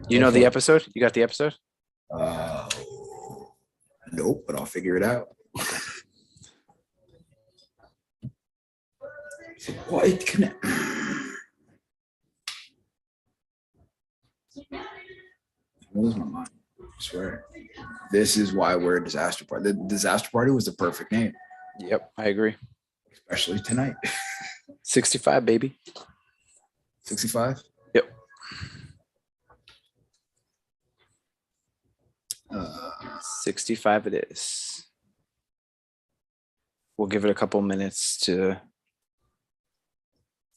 You know the episode? You got the episode? Uh, nope, but I'll figure it out. What can it? Lose my mind. I swear. This is why we're a disaster party. The disaster party was the perfect name, Yep, I agree. especially tonight. 65, baby. 65. Yep. 65 it is. We'll give it a couple minutes to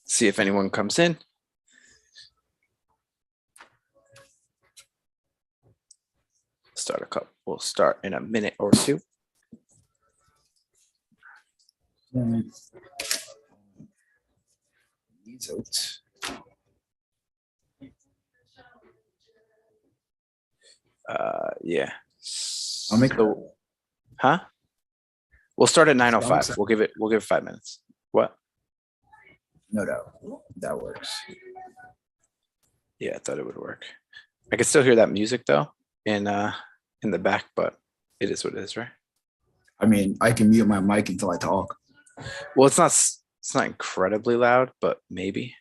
see if anyone comes in. We'll start in a minute or two. These oats. Yeah. I'll make so, huh? We'll start at 9:05. We'll give it 5 minutes. What? No, that works. Yeah, I thought it would work. I can still hear that music though in the back, but it is what it is, right? I mean, I can mute my mic until I talk. Well, it's not incredibly loud, but maybe.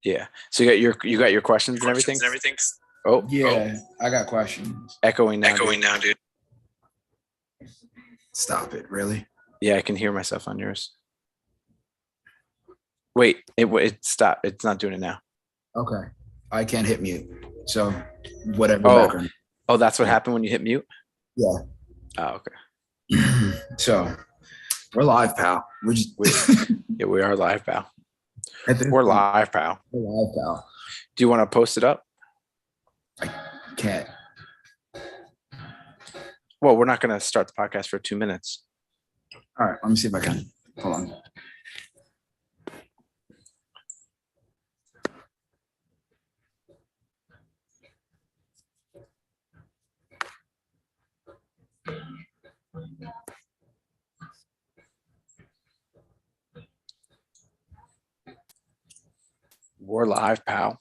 Yeah. So you got your questions and everything? Oh, yeah. I got questions. Echoing now, dude. Stop it, really? Yeah, I can hear myself on yours. Wait, it stopped. It's not doing it now. Okay. I can't hit mute. So whatever. Oh, that's what happened when you hit mute? Yeah. Oh, okay. So we're live, pal. Yeah, we are live, pal. We're live, pal. We're live, pal. Do you want to post it up? I can't. Well, we're not going to start the podcast for 2 minutes. All right, let me see if I can. Hold on. We're live, pal.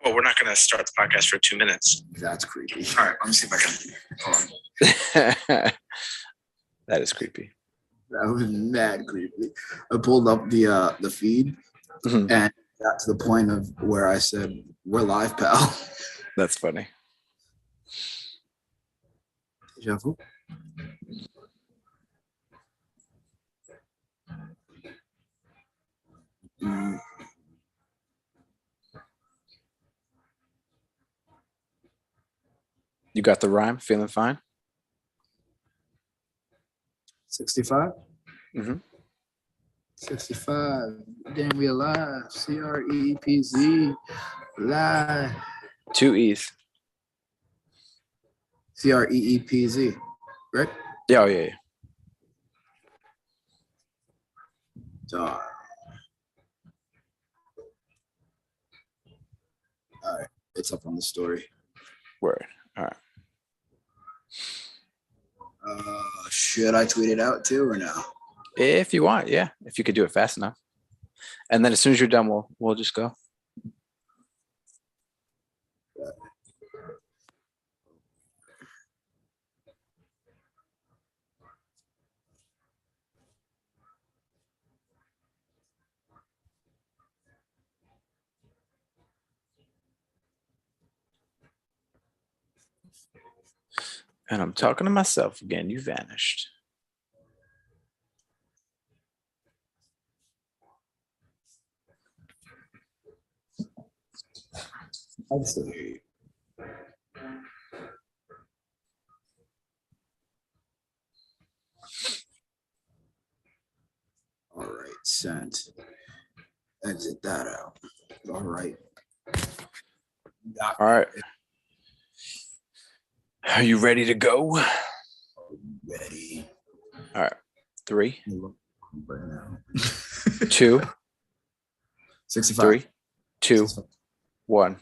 Well, we're not going to start the podcast for 2 minutes. That's creepy. All right, let me see if I can. Hold on. That is creepy. That was mad creepy. I pulled up the feed and got to the point of where I said, "We're live, pal." That's funny. J'avoue. You got the rhyme? Feeling fine? 65? Mm-hmm. 65. Damn, we alive. CREEPZ. Live. 2 E's. CREEPZ. Right? Yeah, oh, yeah. All right. It's up on the story. Word. All right. Should I tweet it out too or no? If you want, yeah. If you could do it fast enough. And then as soon as you're done, we'll just go. And I'm talking to myself again. You vanished. I'd say. All right, sent. Exit that out. All right. All right. Are you ready to go? Ready. All right. 3, Right now. 2, 65. 3, 2, 1.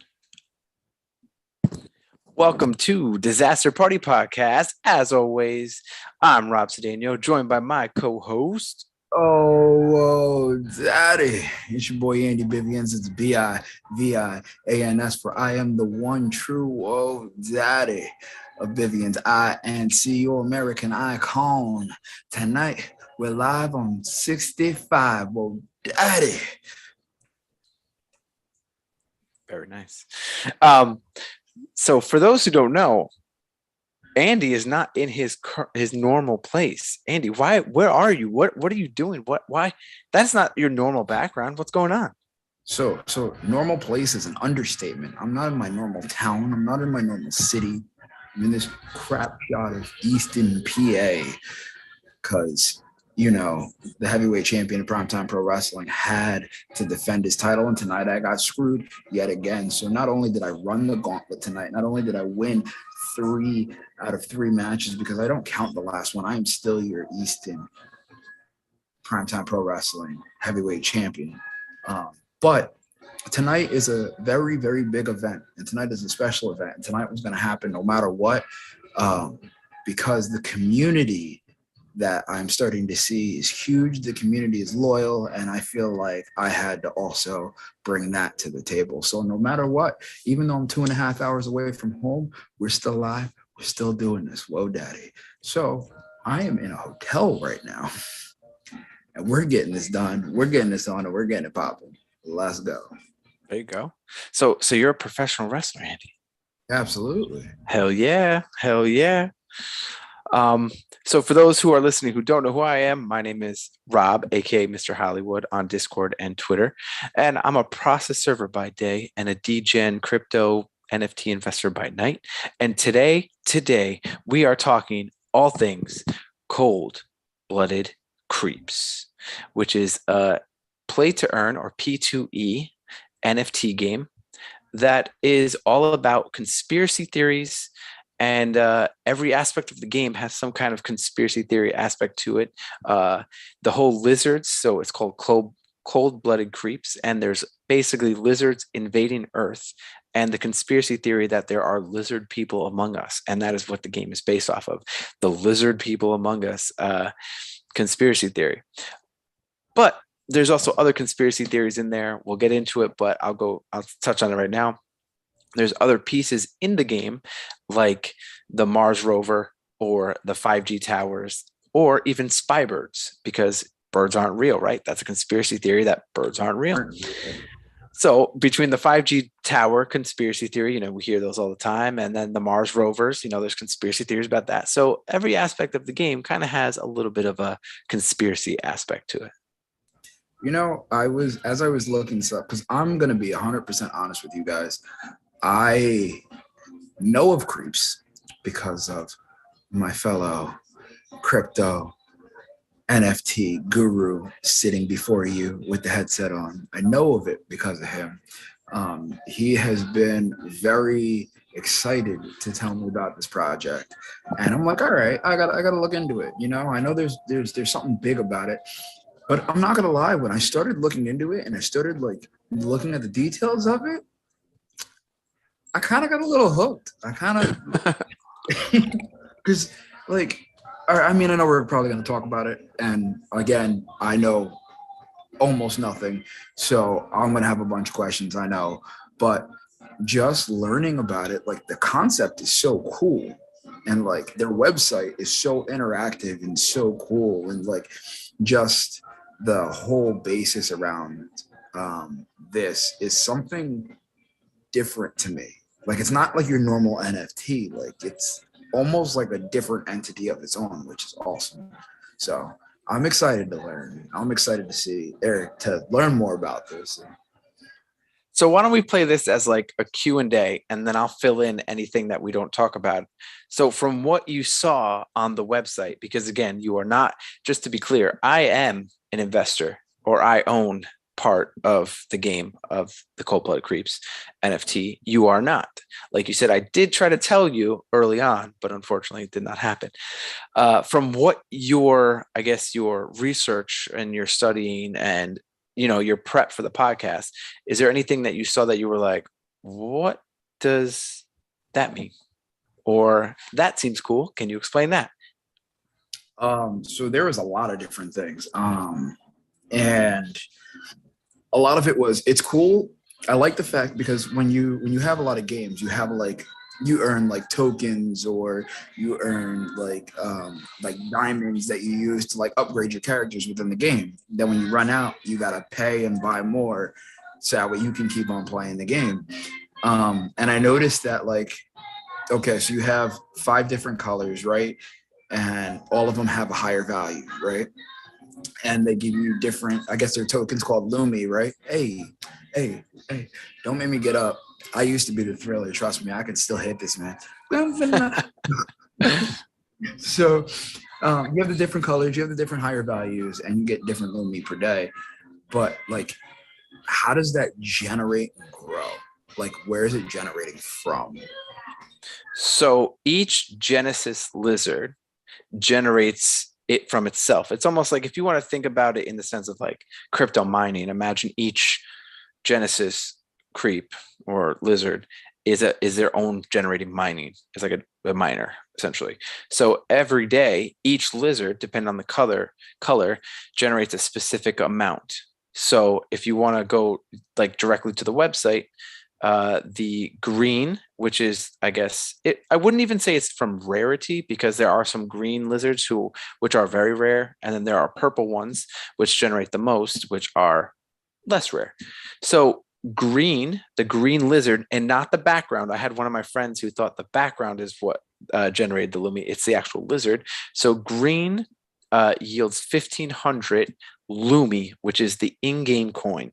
Welcome to Disaster Party Podcast. As always, I'm Rob Cedeno, joined by my co-host. Oh, daddy. It's your boy Andy Bivians. It's Bivins for I am the one true daddy of Bivians. INC, your American icon. Tonight, we're live on 65. Whoa, daddy. Very nice. So for those who don't know, Andy is not in his normal place. Andy, why? Where are you? What are you doing? Why? That's not your normal background. What's going on? So normal place is an understatement. I'm not in my normal town. I'm not in my normal city. I'm in this crap shot of Easton, PA, because the heavyweight champion of primetime pro wrestling had to defend his title, and tonight I got screwed yet again. So not only did I run the gauntlet tonight, not only did I win 3 out of 3 matches, because I don't count the last one, I am still your Easton primetime pro wrestling heavyweight champion. But tonight is a very, very big event, and tonight is a special event. And tonight was going to happen no matter what, because the community that I'm starting to see is huge. The community is loyal, and I feel like I had to also bring that to the table. So no matter what, even though I'm 2.5 hours away from home, we're still live. We're still doing this. Whoa, daddy. So I am in a hotel right now, and we're getting this done. We're getting this on, and we're getting it popping. Let's go. There you go. So you're a professional wrestler, Andy. Absolutely. Hell yeah. Hell yeah. So for those who are listening who don't know who I am, my name is Rob, aka Mr. Hollywood, on Discord and Twitter. And I'm a process server by day and a DGen crypto NFT investor by night. And today we are talking all things Cold Blooded CREEPZ, which is a play to earn, or P2E NFT game that is all about conspiracy theories. And every aspect of the game has some kind of conspiracy theory aspect to it. The whole lizards, so it's called Cold Blooded CREEPZ, and there's basically lizards invading Earth, and the conspiracy theory that there are lizard people among us, and that is what the game is based off of, the lizard people among us conspiracy theory. But there's also other conspiracy theories in there. We'll get into it, but I'll touch on it right now. There's other pieces in the game, like the Mars rover or the 5G towers, or even spy birds, because birds aren't real, right? That's a conspiracy theory that birds aren't real. So between the 5G tower conspiracy theory, we hear those all the time, and then the Mars rovers, there's conspiracy theories about that. So every aspect of the game kind of has a little bit of a conspiracy aspect to it. As I was looking this up, because I'm going to be 100% honest with you guys, I know of CREEPZ because of my fellow crypto NFT guru sitting before you with the headset on. I know of it because of him. He has been very excited to tell me about this project, and I'm like, all right, I gotta look into it. I know there's something big about it, but I'm not gonna lie. When I started looking into it and I started looking at the details of it, I kind of got a little hooked. I kind of, because I know we're probably going to talk about it. And again, I know almost nothing. So I'm going to have a bunch of questions, I know. But just learning about it, the concept is so cool. And their website is so interactive and so cool. And just the whole basis around this is something different to me. It's not like your normal NFT. It's almost like a different entity of its own, which is awesome. So I'm excited to learn. I'm excited to see Eric to learn more about this. So why don't we play this as a Q&A, and then I'll fill in anything that we don't talk about. So from what you saw on the website, because again, you are not, just to be clear, I am an investor, or I own part of the game of the Cold Blooded CREEPZ NFT. You are not. Like you said, I did try to tell you early on, but unfortunately it did not happen. From what your research and your studying and your prep for the podcast, is there anything that you saw that you were like, what does that mean? Or that seems cool. Can you explain that? So there was a lot of different things. And a lot of it was, it's cool. I like the fact because when you have a lot of games, you have like, you earn like tokens, or you earn like diamonds that you use to like upgrade your characters within the game. Then when you run out, you gotta pay and buy more, so that way you can keep on playing the game. And I noticed that, like, okay, so you have 5 different colors, right? And all of them have a higher value, right? And they give you different, I guess they're tokens called Lumi, right? Hey, don't make me get up. I used to be the thriller. Trust me, I can still hit this, man. So you have the different colors, you have the different higher values, and you get different Lumi per day. But like, how does that generate and grow? Like, where is it generating from? So each Genesis lizard generates it from itself. It's almost like, if you want to think about it in the sense of like crypto mining, imagine each Genesis creep or lizard is their own generating mining. It's like a miner essentially. So every day, each lizard, depending on the color generates a specific amount. So if you want to go like directly to the website, the green, which is, I guess, I wouldn't even say it's from rarity, because there are some green lizards which are very rare, and then there are purple ones which generate the most, which are less rare. So the green lizard, and not the background. I had one of my friends who thought the background is what generated the Lumi. It's the actual lizard. So green yields 1,500 Lumi, which is the in-game coin.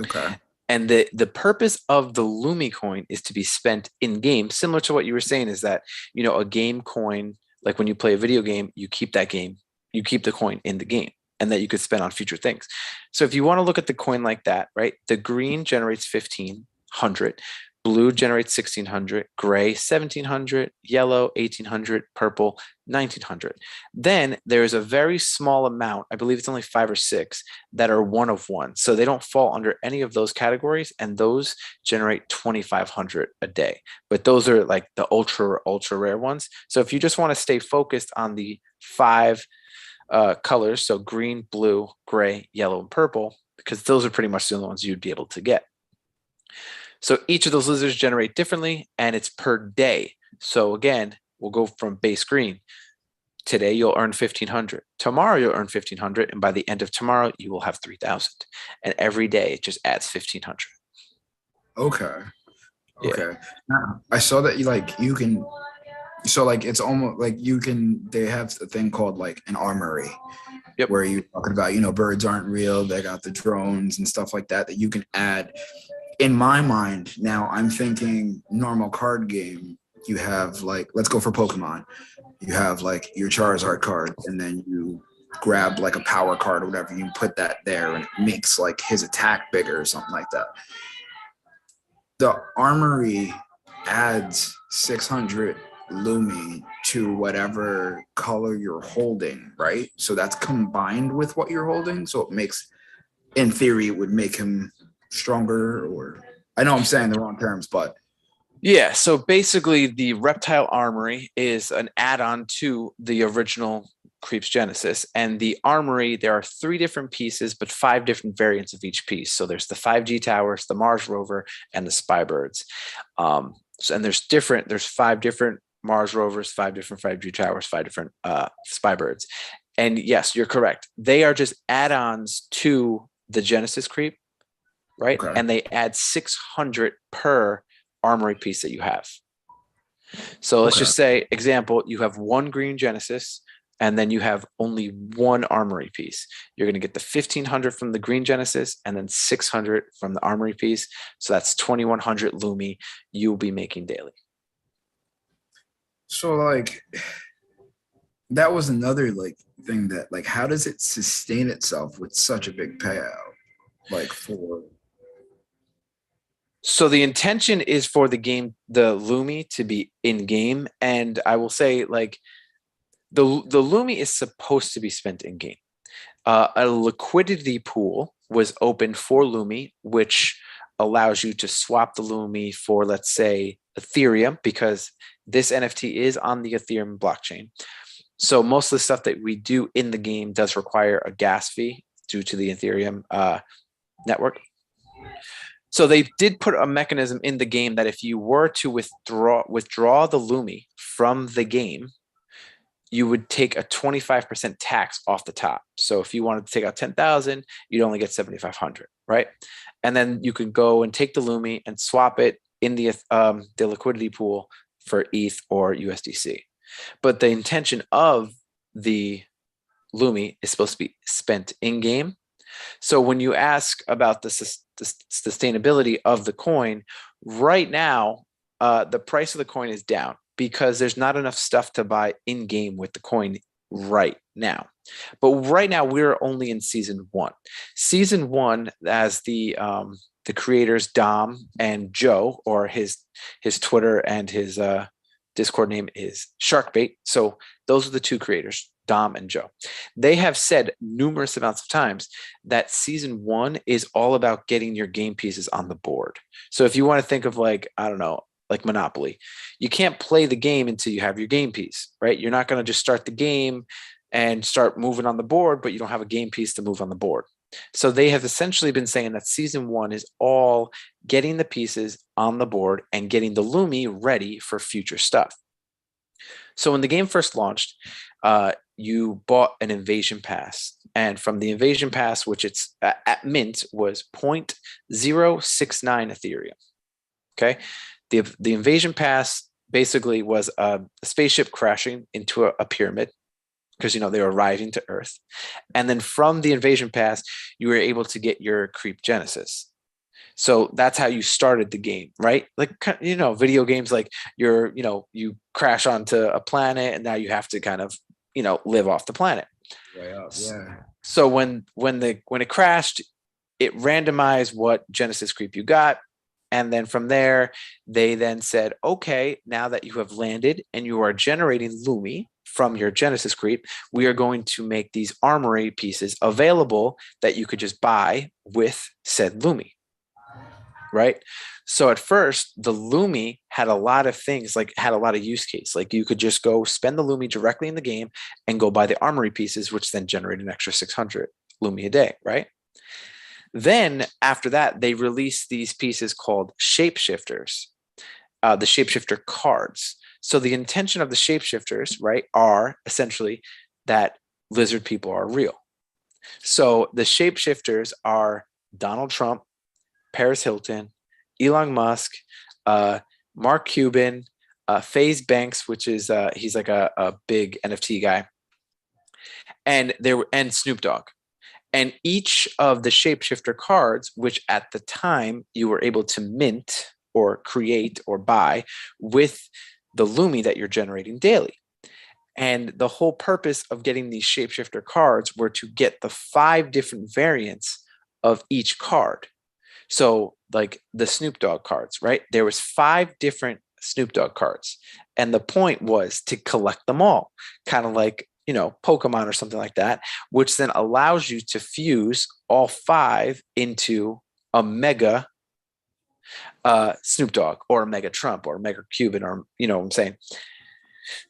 Okay. And the purpose of the Lumi coin is to be spent in game, similar to what you were saying, is that, a game coin, like when you play a video game, you keep the coin in the game, and that you could spend on future things. So if you want to look at the coin like that, right, the green generates 1,500, blue generates 1,600, gray 1,700, yellow 1,800, purple 1,900. Then there's a very small amount, I believe it's only 5 or 6, that are one of one. So they don't fall under any of those categories, and those generate 2,500 a day. But those are like the ultra rare ones. So if you just want to stay focused on the 5 colors, so green, blue, gray, yellow, and purple, because those are pretty much the only ones you'd be able to get. So each of those lizards generate differently, and it's per day. So again, we'll go from base green. Today you'll earn 1,500. Tomorrow you'll earn 1,500, and by the end of tomorrow you will have 3,000. And every day it just adds 1,500. Okay. Yeah. Now, I saw that you can. So like, it's almost like they have a thing called like an armory. Yep. Where you're talking about, birds aren't real. They got the drones and stuff like that you can add. In my mind now, I'm thinking normal card game. You have like, let's go for Pokemon. You have like your Charizard card, and then you grab like a power card or whatever. You put that there, and it makes like his attack bigger or something like that. The armory adds 600 Lumi to whatever color you're holding, right? So that's combined with what you're holding. So it makes, in theory, it would make him stronger, or I know I'm saying the wrong terms, but Yeah, so basically the Reptile Armory is an add-on to the original CREEPZ Genesis. And the Armory, there are 3 different pieces, but 5 different variants of each piece. So there's the 5G towers, the Mars rover, and the Spybirds. And there's 5 different Mars rovers, 5 different 5G towers, 5 different Spybirds. And yes, you're correct. They are just add-ons to the Genesis Creep, right? Okay. And they add 600 per armory piece that you have. So let's just say, example, you have 1 green Genesis, and then you have only 1 armory piece. You're going to get the 1,500 from the green Genesis, and then 600 from the armory piece. So that's 2,100 Lumi you'll be making daily. So like, that was another like thing that, like, how does it sustain itself with such a big payout? Like, So the intention is for the Lumi to be in game. And I will say, like, the Lumi is supposed to be spent in game. A liquidity pool was opened for Lumi, which allows you to swap the Lumi for, let's say, Ethereum, because this NFT is on the Ethereum blockchain. So most of the stuff that we do in the game does require a gas fee due to the Ethereum network. So they did put a mechanism in the game that if you were to withdraw the Lumi from the game, you would take a 25% tax off the top. So if you wanted to take out 10,000, you'd only get 7,500, right? And then you could go and take the Lumi and swap it in the liquidity pool for ETH or USDC. But the intention of the Lumi is supposed to be spent in game. So when you ask about the sustainability of the coin, right now, the price of the coin is down because there's not enough stuff to buy in game with the coin right now. But right now we're only in season 1. Season 1, as the creators Dom and Joe, or his Twitter and his Discord name is Sharkbait. So those are the 2 creators, Dom and Joe. They have said numerous amounts of times that season 1 is all about getting your game pieces on the board. So if you want to think of like, I don't know, like Monopoly, you can't play the game until you have your game piece, right? You're not going to just start the game and start moving on the board, but you don't have a game piece to move on the board. So they have essentially been saying that season 1 is all getting the pieces on the board and getting the Lumi ready for future stuff. So when the game first launched, you bought an invasion pass, and from the invasion pass, which it's at mint was 0.069 Ethereum. Okay, the invasion pass basically was a spaceship crashing into a pyramid, because they were arriving to Earth, and then from the invasion pass, you were able to get your Creep Genesis. So that's how you started the game, right? Like, video games, like you crash onto a planet and now you have to kind of, live off the planet. Yeah. So when it crashed, it randomized what Genesis Creep you got. And then from there, they then said, okay, now that you have landed and you are generating Lumi from your Genesis Creep, we are going to make these armory pieces available that you could just buy with said Lumi. Right. So at first, the Lumi had a lot of things, like had a lot of use case. Like you could just go spend the Lumi directly in the game and go buy the armory pieces, which then generate an extra 600 Lumi a day. Right. Then after that, they released these pieces called Shapeshifters, the Shapeshifter cards. So the intention of the Shapeshifters, right, are essentially that lizard people are real. So the Shapeshifters are Donald Trump, Paris Hilton, Elon Musk, Mark Cuban, FaZe Banks, which is he's like a big NFT guy, and Snoop Dogg. And each of the Shapeshifter cards, which at the time you were able to mint or create or buy with the Lumi that you're generating daily. And the whole purpose of getting these Shapeshifter cards were to get the 5 different variants of each card. So like the Snoop Dogg cards, right? There was 5 different Snoop Dogg cards. And the point was to collect them all, kind of like, Pokemon or something like that, which then allows you to fuse all 5 into a mega Snoop Dogg or a mega Trump or a mega Cuban, or, what I'm saying.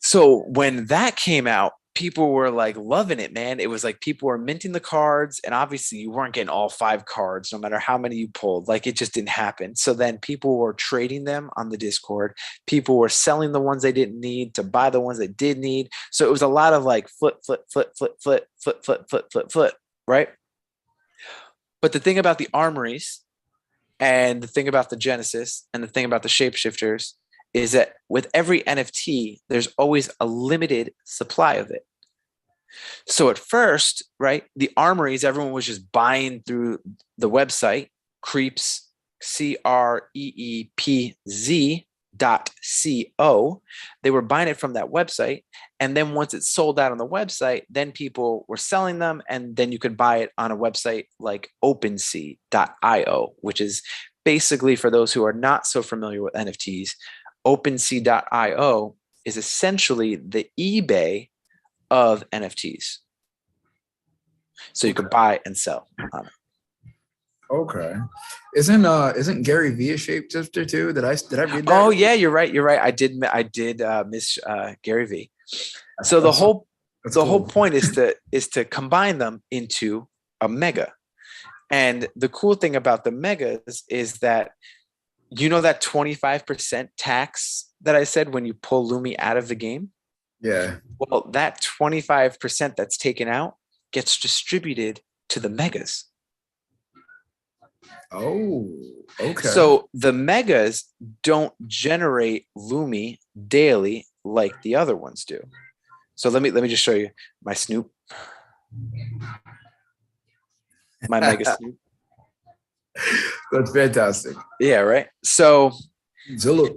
So when that came out, people were like loving it, man. It was like people were minting the cards, and obviously you weren't getting all 5 cards, no matter how many you pulled. Like, it just didn't happen. So then people were trading them on the Discord. People were selling the ones they didn't need to buy the ones they did need. So it was a lot of like flip, right? But the thing about the armories and the thing about the Genesis and the thing about the Shapeshifters is that with every NFT, there's always a limited supply of it. So at first, right, the armories, everyone was just buying through the website, CREEPZ, CREEPZ.co. They were buying it from that website. And then once it sold out on the website, then people were selling them. And then you could buy it on a website like OpenSea.io, which is basically, for those who are not so familiar with NFTs, OpenSea.io is essentially the eBay of NFTs. So you can buy and sell on it. Okay. Isn't Gary Vee a shapeshifter too? Did I read that? Oh yeah, you're right. I did miss Gary Vee. So the whole That's The whole cool. point is to combine them into a mega. And the cool thing about the megas is that that 25% tax that I said when you pull Lumi out of the game. Yeah. Well, that 25% that's taken out gets distributed to the megas. Oh, okay. So the megas don't generate Lumi daily like the other ones do. So let me just show you my Snoop, my Mega Snoop. That's fantastic. Yeah, right. So Zilla.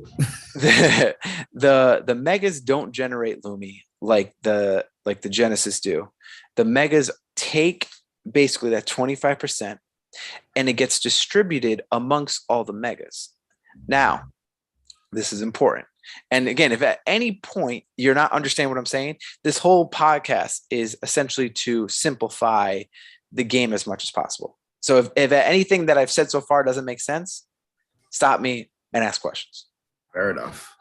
the megas don't generate Lumi like the Genesis do. The megas take basically that 25% and it gets distributed amongst all the megas. Now, this is important. And again, if at any point you're not understanding what I'm saying, this whole podcast is essentially to simplify the game as much as possible. So if anything that I've said so far doesn't make sense, stop me and ask questions. Fair enough.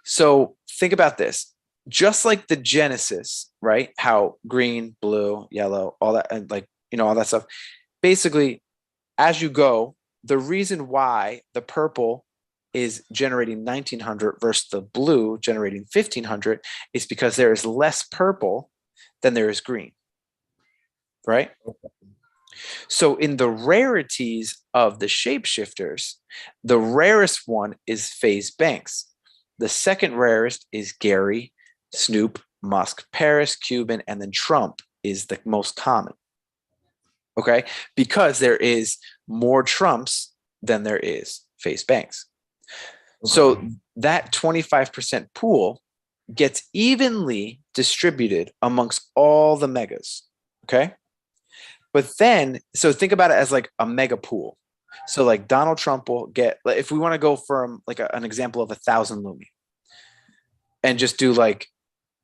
So think about this. Just like the Genesis, right? How green, blue, yellow, all that, and all that stuff. Basically, as you go, the reason why the purple is generating 1900 versus the blue generating 1500 is because there is less purple than there is green, right? So in the rarities of the shapeshifters, the rarest one is FaZe Banks. The second rarest is Gary, Snoop, Musk, Paris, Cuban, and then Trump is the most common. Okay, because there is more Trumps than there is FaZe Banks. Okay. So that 25% pool gets evenly distributed amongst all the megas. Okay. But then, so think about it as like a mega pool. So like Donald Trump will get, if we want to go from like an example of 1,000 Lumi and just do like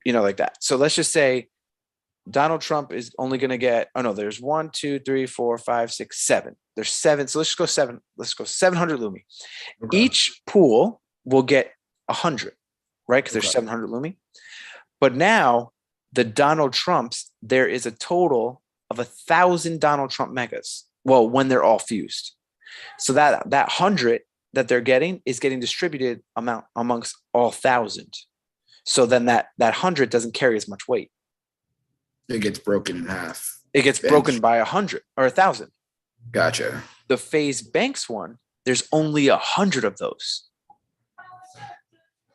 that. So let's just say Donald Trump is only going to get, there's 1, 2, 3, 4, 5, 6, 7. There's 7. So let's just go 7. Let's go 700 Lumi. Okay. Each pool will get 100, right? Because there's 700 Lumi. But now the Donald Trumps, there is a total of 1,000 Donald Trump megas. Well, when they're all fused. So that 100 that they're getting is getting distributed amongst all 1,000. So then that 100 doesn't carry as much weight. It gets broken in half. It gets broken by 100 or 1,000. Gotcha. The FaZe Banks one, there's only 100 of those.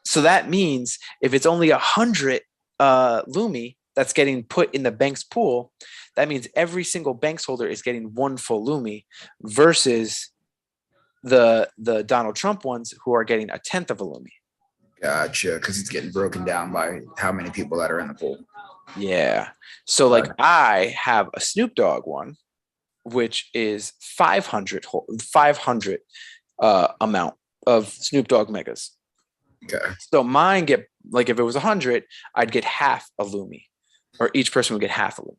So that means if it's only 100 Lumi that's getting put in the Banks pool, that means every single Banks holder is getting 1 full Lumi versus the Donald Trump ones who are getting 1/10 of a Lumi. Gotcha, because it's getting broken down by how many people that are in the pool. Yeah. So like I have a Snoop Dogg one, which is 500 amount of Snoop Dogg megas. Okay. So mine get, like if it was 100, I'd get half a Lumi, or each person would get half a Lumi,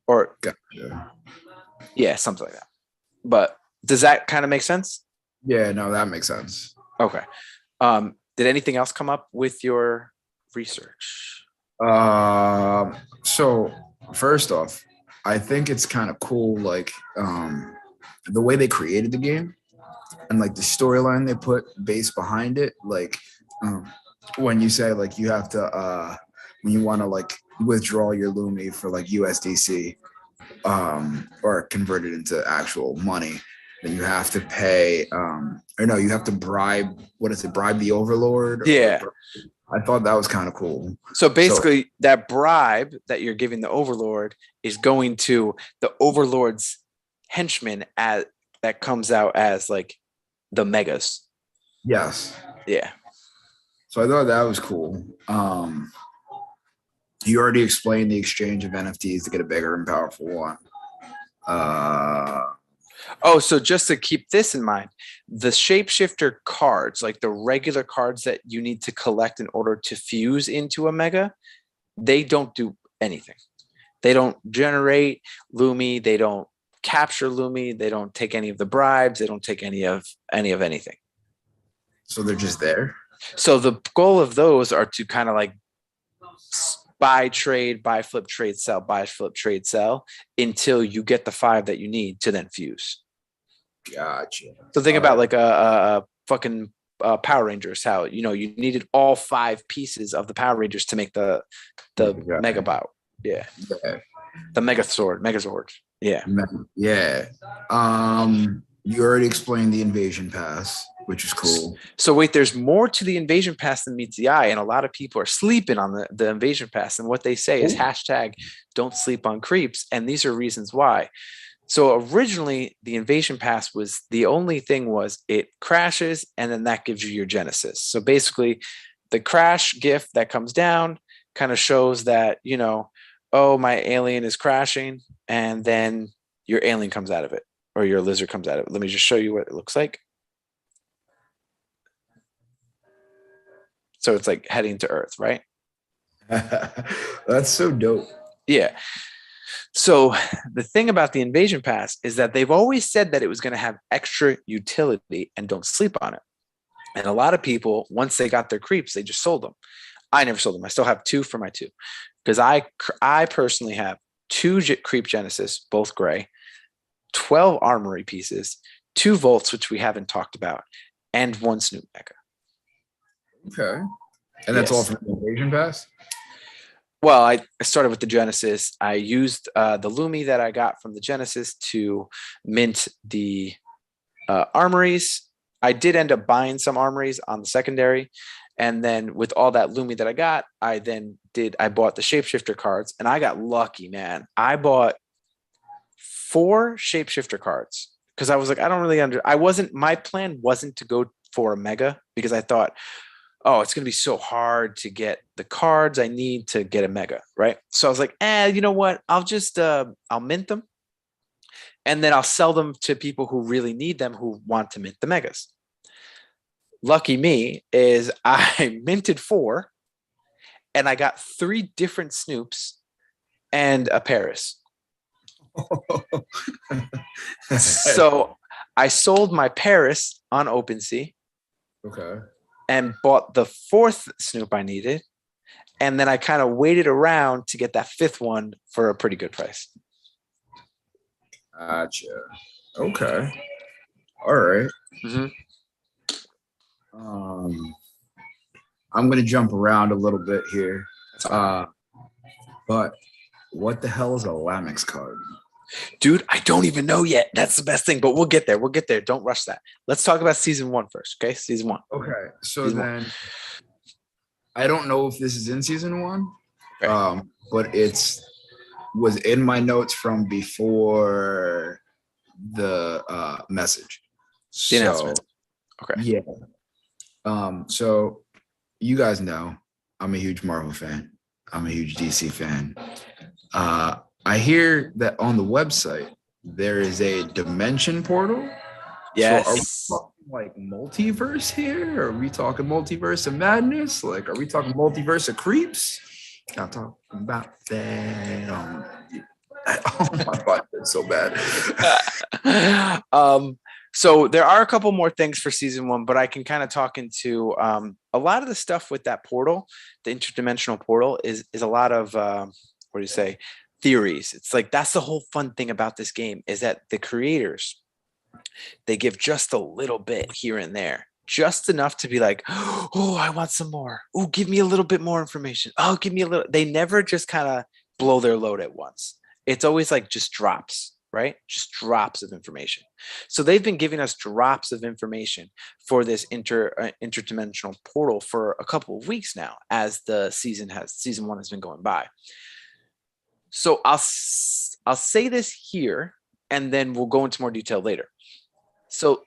or gotcha. Yeah, something like that. But does that kind of make sense? Yeah, no, that makes sense. Okay. Did anything else come up with your research? So first off, I think it's kind of cool, like the way they created the game and like the storyline they put based behind it. Like when you say like you have to when you want to like withdraw your Lumi for like USDC or convert it into actual money, then you have to pay you have to bribe the overlord? Yeah. I thought that was kind of cool. So basically that bribe that you're giving the overlord is going to the overlord's henchman that comes out as like the megas. Yes. Yeah. So I thought that was cool. You already explained the exchange of NFTs to get a bigger and powerful one. So just to keep this in mind, the Shapeshifter cards, like the regular cards that you need to collect in order to fuse into a mega, they don't do anything. They don't generate Lumi. They don't capture Lumi. They don't take any of the bribes. They don't take any of anything. So they're just there? So the goal of those are to kind of like buy, trade, buy, flip, trade, sell, buy, flip, trade, sell until you get the 5 that you need to then fuse. Gotcha. So think about like a fucking Power Rangers, how, you know, you needed all 5 pieces of the Power Rangers to make the Mega Bout. Yeah. The Megazord. Yeah. Yeah. You already explained the invasion pass, which is cool. So wait, there's more to the invasion pass than meets the eye, and a lot of people are sleeping on the invasion pass. And what they say is hashtag don't sleep on creeps, and these are reasons why. So originally, the invasion pass was the only thing was it crashes, and then that gives you your Genesis. So basically, the crash GIF that comes down kind of shows that, you know, oh, my alien is crashing, and then your alien comes out of it, or your lizard comes out of it. Let me just show you what it looks like. So it's like heading to Earth, right? That's so dope. Yeah. So the thing about the invasion pass is that they've always said that it was going to have extra utility and don't sleep on it. And a lot of people, once they got their creeps, they just sold them. I never sold them. I still have 2 for my 2 because I personally have 2 creep Genesis, both gray, 12 armory pieces, 2 volts, which we haven't talked about, and 1 Snoop Mecha. Okay. And that's all from the invasion pass? Well, I started with the Genesis. I used the Lumi that I got from the Genesis to mint the armories. I did end up buying some armories on the secondary. And then with all that Lumi that I got, I bought the Shapeshifter cards, and I got lucky, man. I bought 4 Shapeshifter cards because I was like, I don't really my plan wasn't to go for a mega because I thought, oh, it's going to be so hard to get the cards I need to get a mega, right? So I was like, you know what? I'll just, I'll mint them. And then I'll sell them to people who really need them, who want to mint the megas. Lucky me is I minted 4 and I got 3 different Snoops and a Paris. So I sold my Paris on OpenSea. Okay. And bought the 4th Snoop I needed. And then I kind of waited around to get that 5th one for a pretty good price. Gotcha. Okay. All right. Mm-hmm. I'm going to jump around a little bit here. But what the hell is a Lamix card? Dude, I don't even know yet. That's the best thing, but we'll get there. We'll get there. Don't rush that. Let's talk about season 1 first, okay? Season 1. Okay. So season then 1. I don't know if this is in season 1, Okay. but was in my notes from before the message. The announcement. Okay. Yeah. So you guys know I'm a huge Marvel fan. I'm a huge DC fan. I hear that on the website there is a dimension portal. Yes. So are we talking like multiverse here? Are we talking multiverse of madness? Like, are we talking multiverse of creeps? I'm talking about that. Oh my god, that's so bad. So there are a couple more things for season 1, but I can kind of talk into a lot of the stuff with that portal. The interdimensional portal is a lot of theories. It's like that's the whole fun thing about this game is that the creators, they give just a little bit here and there, just enough to be like, oh, I want some more. Oh, give me a little bit more information. Oh, give me a little. They never just kind of blow their load at once. It's always like just drops, right? Just drops of information. So they've been giving us drops of information for this interdimensional portal for a couple of weeks now, as the season 1 has been going by. So I'll say this here, and then we'll go into more detail later. So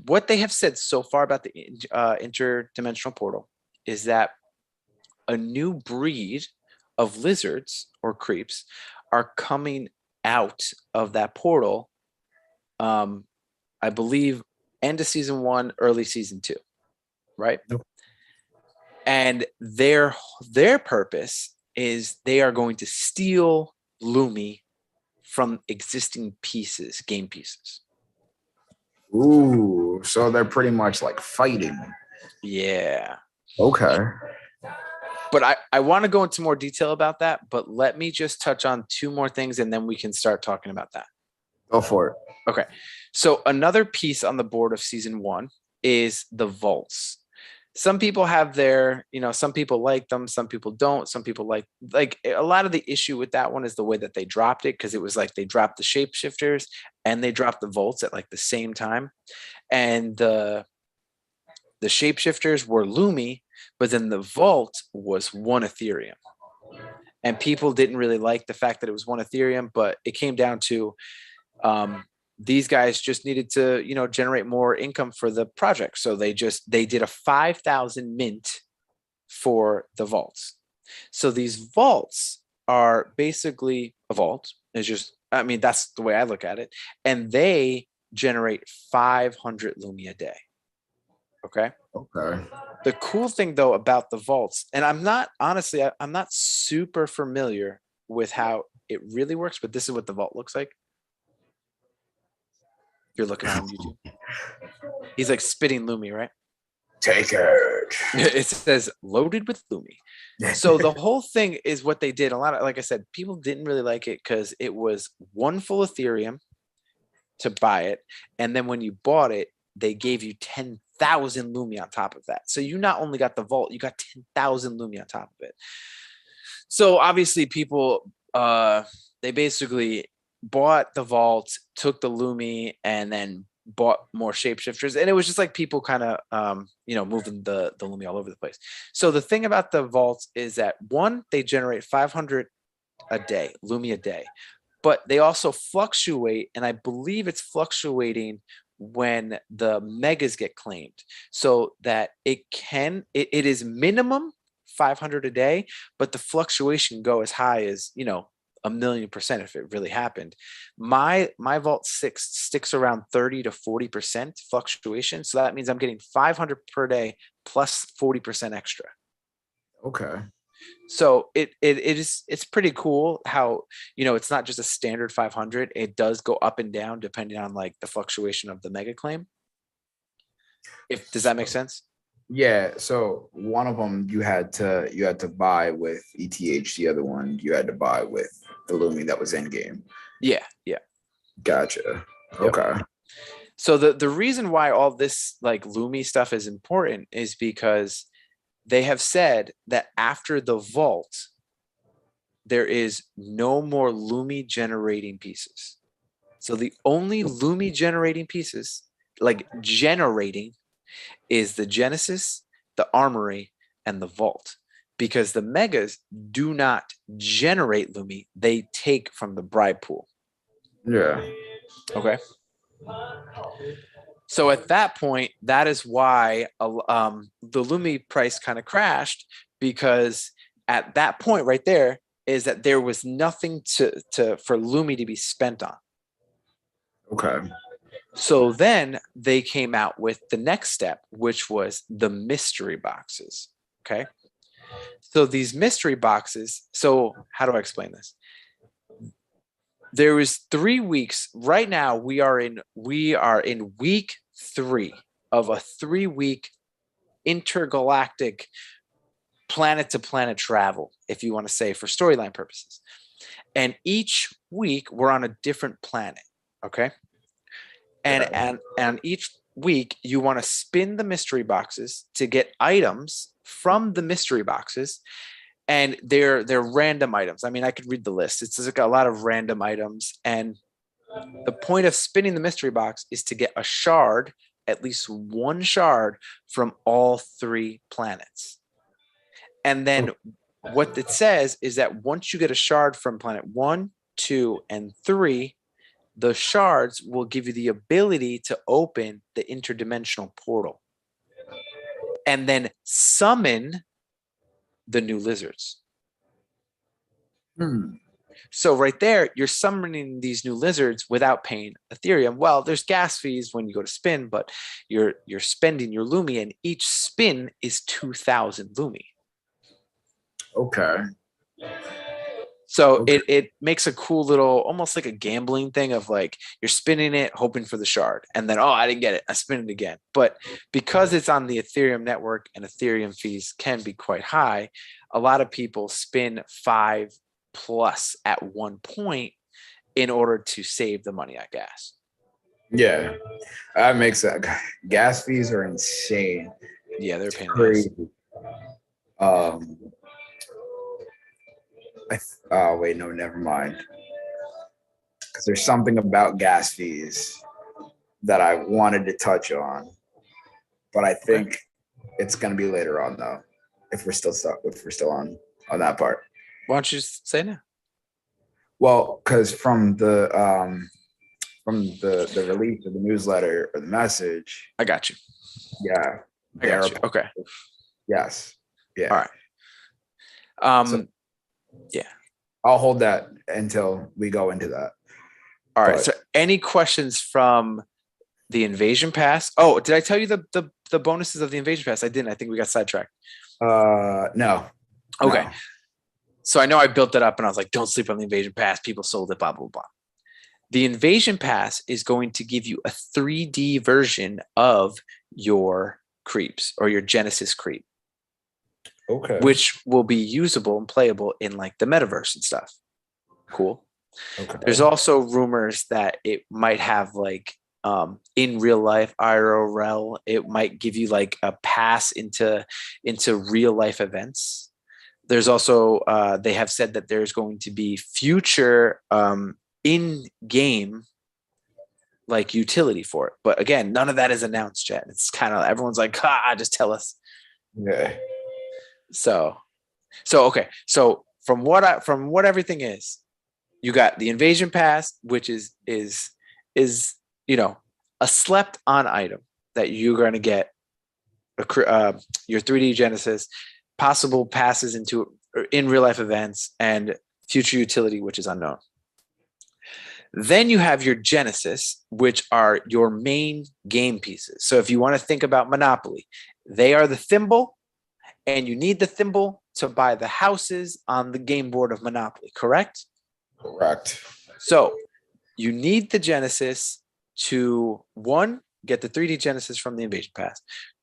what they have said so far about the interdimensional portal is that a new breed of lizards or creeps are coming out of that portal. I believe end of season 1, early season 2, right? Yep. And their purpose is they are going to steal Lumi from existing game pieces. Ooh, so they're pretty much like fighting. Yeah. Okay. But I want to go into more detail about that, but let me just touch on two more things and then we can start talking about that. Go for it. Okay. So another piece on the board of season 1 is the vaults. Some people have their, some people like them, some people don't. Some people like a lot of the issue with that one is the way that they dropped it, because it was like they dropped the shapeshifters and they dropped the vaults at like the same time. And the shapeshifters were Lumi, but then the vault was 1 Ethereum. And people didn't really like the fact that it was 1 Ethereum, but it came down to these guys just needed to, generate more income for the project. So they did a 5,000 mint for the vaults. So these vaults are basically a vault. It's just, that's the way I look at it. And they generate 500 Lumi a day. Okay. Okay. The cool thing though about the vaults, and I'm not super familiar with how it really works, but this is what the vault looks like. You're looking on YouTube. He's like spitting Lumi, right? Take it. It says loaded with Lumi. So the whole thing is what they did. A lot of, like I said, people didn't really like it because it was 1 full Ethereum to buy it. And then when you bought it, they gave you 10,000 Lumi on top of that. So you not only got the vault, you got 10,000 Lumi on top of it. So obviously people, they basically bought the vault, took the Lumi, and then bought more shapeshifters. And it was just like people kind of, moving the Lumi all over the place. So the thing about the vaults is that 1, they generate 500 a day, Lumi a day, but they also fluctuate. And I believe it's fluctuating when the megas get claimed, so that it is minimum 500 a day, but the fluctuation go as high as, 1,000,000% if it really happened. My vault sticks around 30 to 40% fluctuation. So that means I'm getting 500 per day plus 40% extra. Okay. So it's pretty cool how, it's not just a standard 500. It does go up and down depending on like the fluctuation of the mega claim. Does that make sense? Yeah. So one of them you had to buy with ETH. The other one you had to buy with the Lumi that was in game. Yeah. Gotcha. Yep. Okay. So the reason why all this like Lumi stuff is important is because they have said that after the vault, there is no more Lumi generating pieces. So the only Lumi generating pieces, like generating, is the Genesis, the Armory, and the Vault. Because the megas do not generate Lumi, they take from the bribe pool. Yeah. Okay. So at that point, that is why the Lumi price kind of crashed, because at that point right there is that there was nothing for Lumi to be spent on. Okay. So then they came out with the next step, which was the mystery boxes. Okay. So these mystery boxes, so how do I explain this? There was 3 weeks. Right now we are in week 3 of a 3-week intergalactic planet to planet travel, if you want to say, for storyline purposes. And each week we're on a different planet. Okay. And each week you want to spin the mystery boxes to get items from the mystery boxes, and they're random items. I mean, I could read the list. It's like a lot of random items, and the point of spinning the mystery box is to get a shard, at least 1 shard from all 3 planets. And then what it says is that once you get a shard from planet 1, 2, and 3, the shards will give you the ability to open the interdimensional portal and then summon the new lizards. So right there, you're summoning these new lizards without paying Ethereum. Well, there's gas fees when you go to spin, but you're spending your Lumi, and each spin is 2,000 Lumi. Okay. So Okay. it makes a cool little, almost like a gambling thing of like you're spinning it, hoping for the shard, and then, oh, I didn't get it, I spin it again. But because it's on the Ethereum network and Ethereum fees can be quite high, a lot of people spin 5+ at one point in order to save the money on gas. Yeah, that makes that. Gas fees are insane. Yeah, they're a It's pain in the ass. crazy. Um, oh wait, no, never mind. Because there's something about gas fees that I wanted to touch on, but I Okay. think it's gonna be later on though. If we're still stuck, if we're still on that part. Why don't you just say now? Well, because from the release of the newsletter or the message, I got you. yeah, I got you. Okay. yes, All yeah. right. So Yeah. I'll hold that until we go into that. All right. But- So any questions from the invasion pass? Oh, did I tell you the bonuses of the invasion pass? I didn't. I think we got sidetracked. No. Okay. No. So I know I built it up and I was like, don't sleep on the invasion pass. People sold it, blah, blah, blah. The invasion pass is going to give you a 3D version of your creeps or your Genesis creep, Okay. which will be usable and playable in like the metaverse and stuff. Cool. Okay. There's also rumors that it might have like in real life IRL, it might give you like a pass into real life events. There's also they have said that there's going to be future in-game like utility for it, but again, none of that is announced yet. It's kind of, everyone's like, just tell us. Yeah. So okay. So from what everything is, you got the invasion pass, which is a slept on item that you're going to get your 3D Genesis, possible passes into in real life events, and future utility, which is unknown. Then you have your Genesis, which are your main game pieces. So if you want to think about Monopoly, they are the thimble, and you need the thimble to buy the houses on the game board of Monopoly, correct? Correct. So you need the Genesis to, one, get the 3D Genesis from the invasion pass.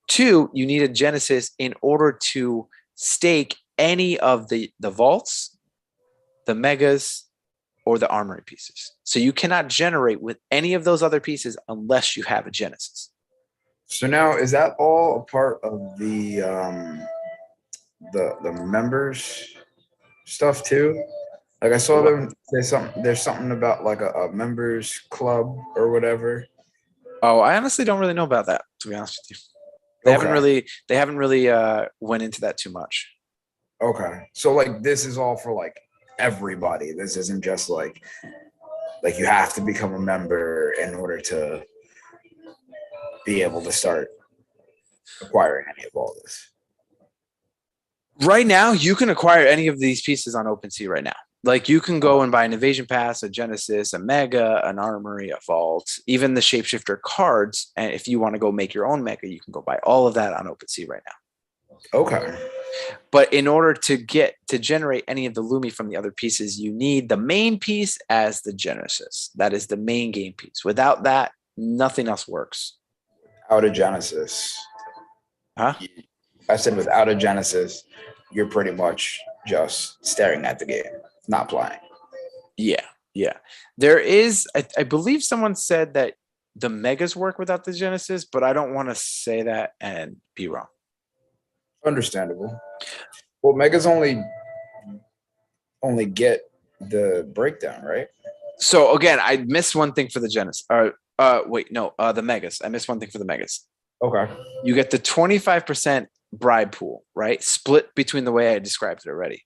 Two, you need a Genesis in order to stake any of the vaults, the megas, or the armory pieces. So you cannot generate with any of those other pieces unless you have a Genesis. So now, is that all a part of the members stuff too? Like I saw them say something. There's something about like a members club or whatever. Oh, I honestly don't really know about that, to be honest with you. They haven't really went into that too much. Okay. So like this is all for like everybody. This isn't just like you have to become a member in order to be able to start acquiring any of all this. Right now, you can acquire any of these pieces on OpenSea right now. Like you can go and buy an invasion pass, a Genesis, a mega, an armory, a vault, even the Shapeshifter cards. And if you want to go make your own mega, you can go buy all of that on OpenSea right now. Okay. But in order to generate any of the Lumi from the other pieces, you need the main piece as the Genesis. That is the main game piece. Without that, nothing else works. Out of Genesis. Huh? I said without a Genesis, you're pretty much just staring at the game, not playing. Yeah. There is, I believe someone said that the megas work without the Genesis, but I don't want to say that and be wrong. Understandable. Well, megas only get the breakdown, right? So again, I missed one thing for the Genesis. The megas. I missed one thing for the megas. Okay. You get the 25% bribe pool, right? Split between the way I described it already.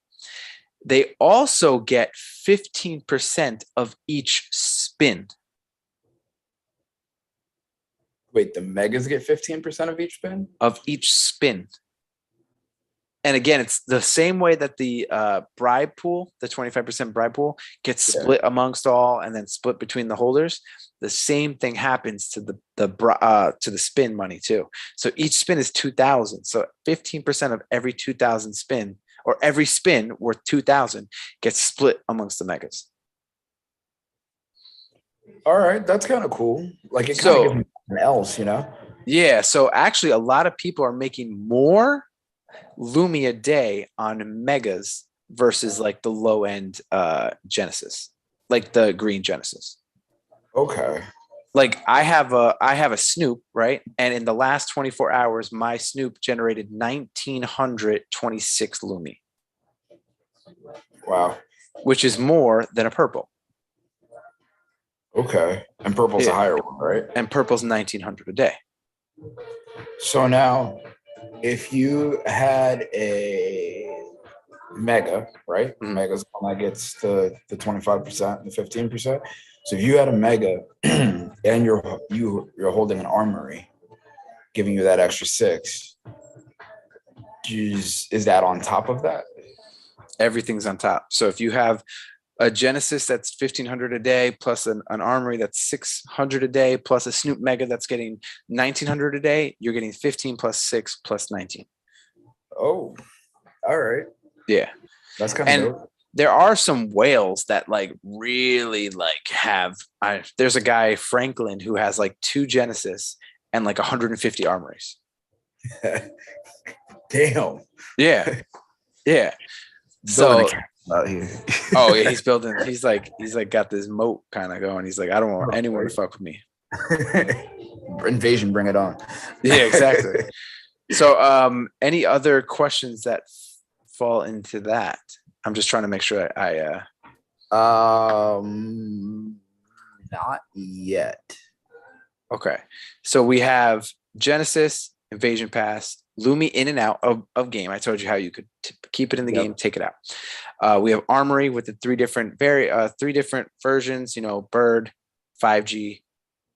They also get 15% of each spin. Wait, the megas get 15% of each spin? Of each spin. And again, it's the same way that the bribe pool, the 25% bribe pool, gets split amongst all and then split between the holders. The same thing happens to the spin money too. So each spin is 2,000. So 15% of every 2,000 spin or every spin worth 2,000 gets split amongst the megas. All right, that's kind of cool. Like it kind of So gives me something else, you know? yeah, so actually a lot of people are making more Lumi a day on megas versus like the low end Genesis, like the green Genesis. Okay. Like I have a Snoop, right? And in the last 24 hours, my Snoop generated 1,926 Lumi, Wow. which is more than a purple. Okay. And purple's a Yeah. higher one, right? And purple's 1,900 a day. So now, if you had a mega, right? Mhm. Mega's the one that gets the 25%, the 15%. So if you had a mega and you're holding an armory, giving you that extra 6, is that on top of that? Everything's on top. So if you have a Genesis that's 1,500 a day, plus an armory that's 600 a day, plus a Snoop Mega that's getting 1,900 a day, you're getting 15 plus 6 plus 19. Oh, all right. Yeah. That's kind of And dope. there are some whales that like really like have, there's a guy, Franklin, who has like 2 Genesis and like 150 armories. Damn. Yeah. Yeah. Building So, a out here. oh yeah, he's building, he's like got this moat kind of going. He's like, I don't want anyone to fuck with me. Invasion, bring it on. Yeah, exactly. So any other questions that fall into that? I'm just trying to make sure Not yet. okay. So we have Genesis, Invasion Pass, Lumi in and out of game. I told you how you could keep it in the game, take it out. We have Armory with the 3 different versions, you know, Bird, 5G,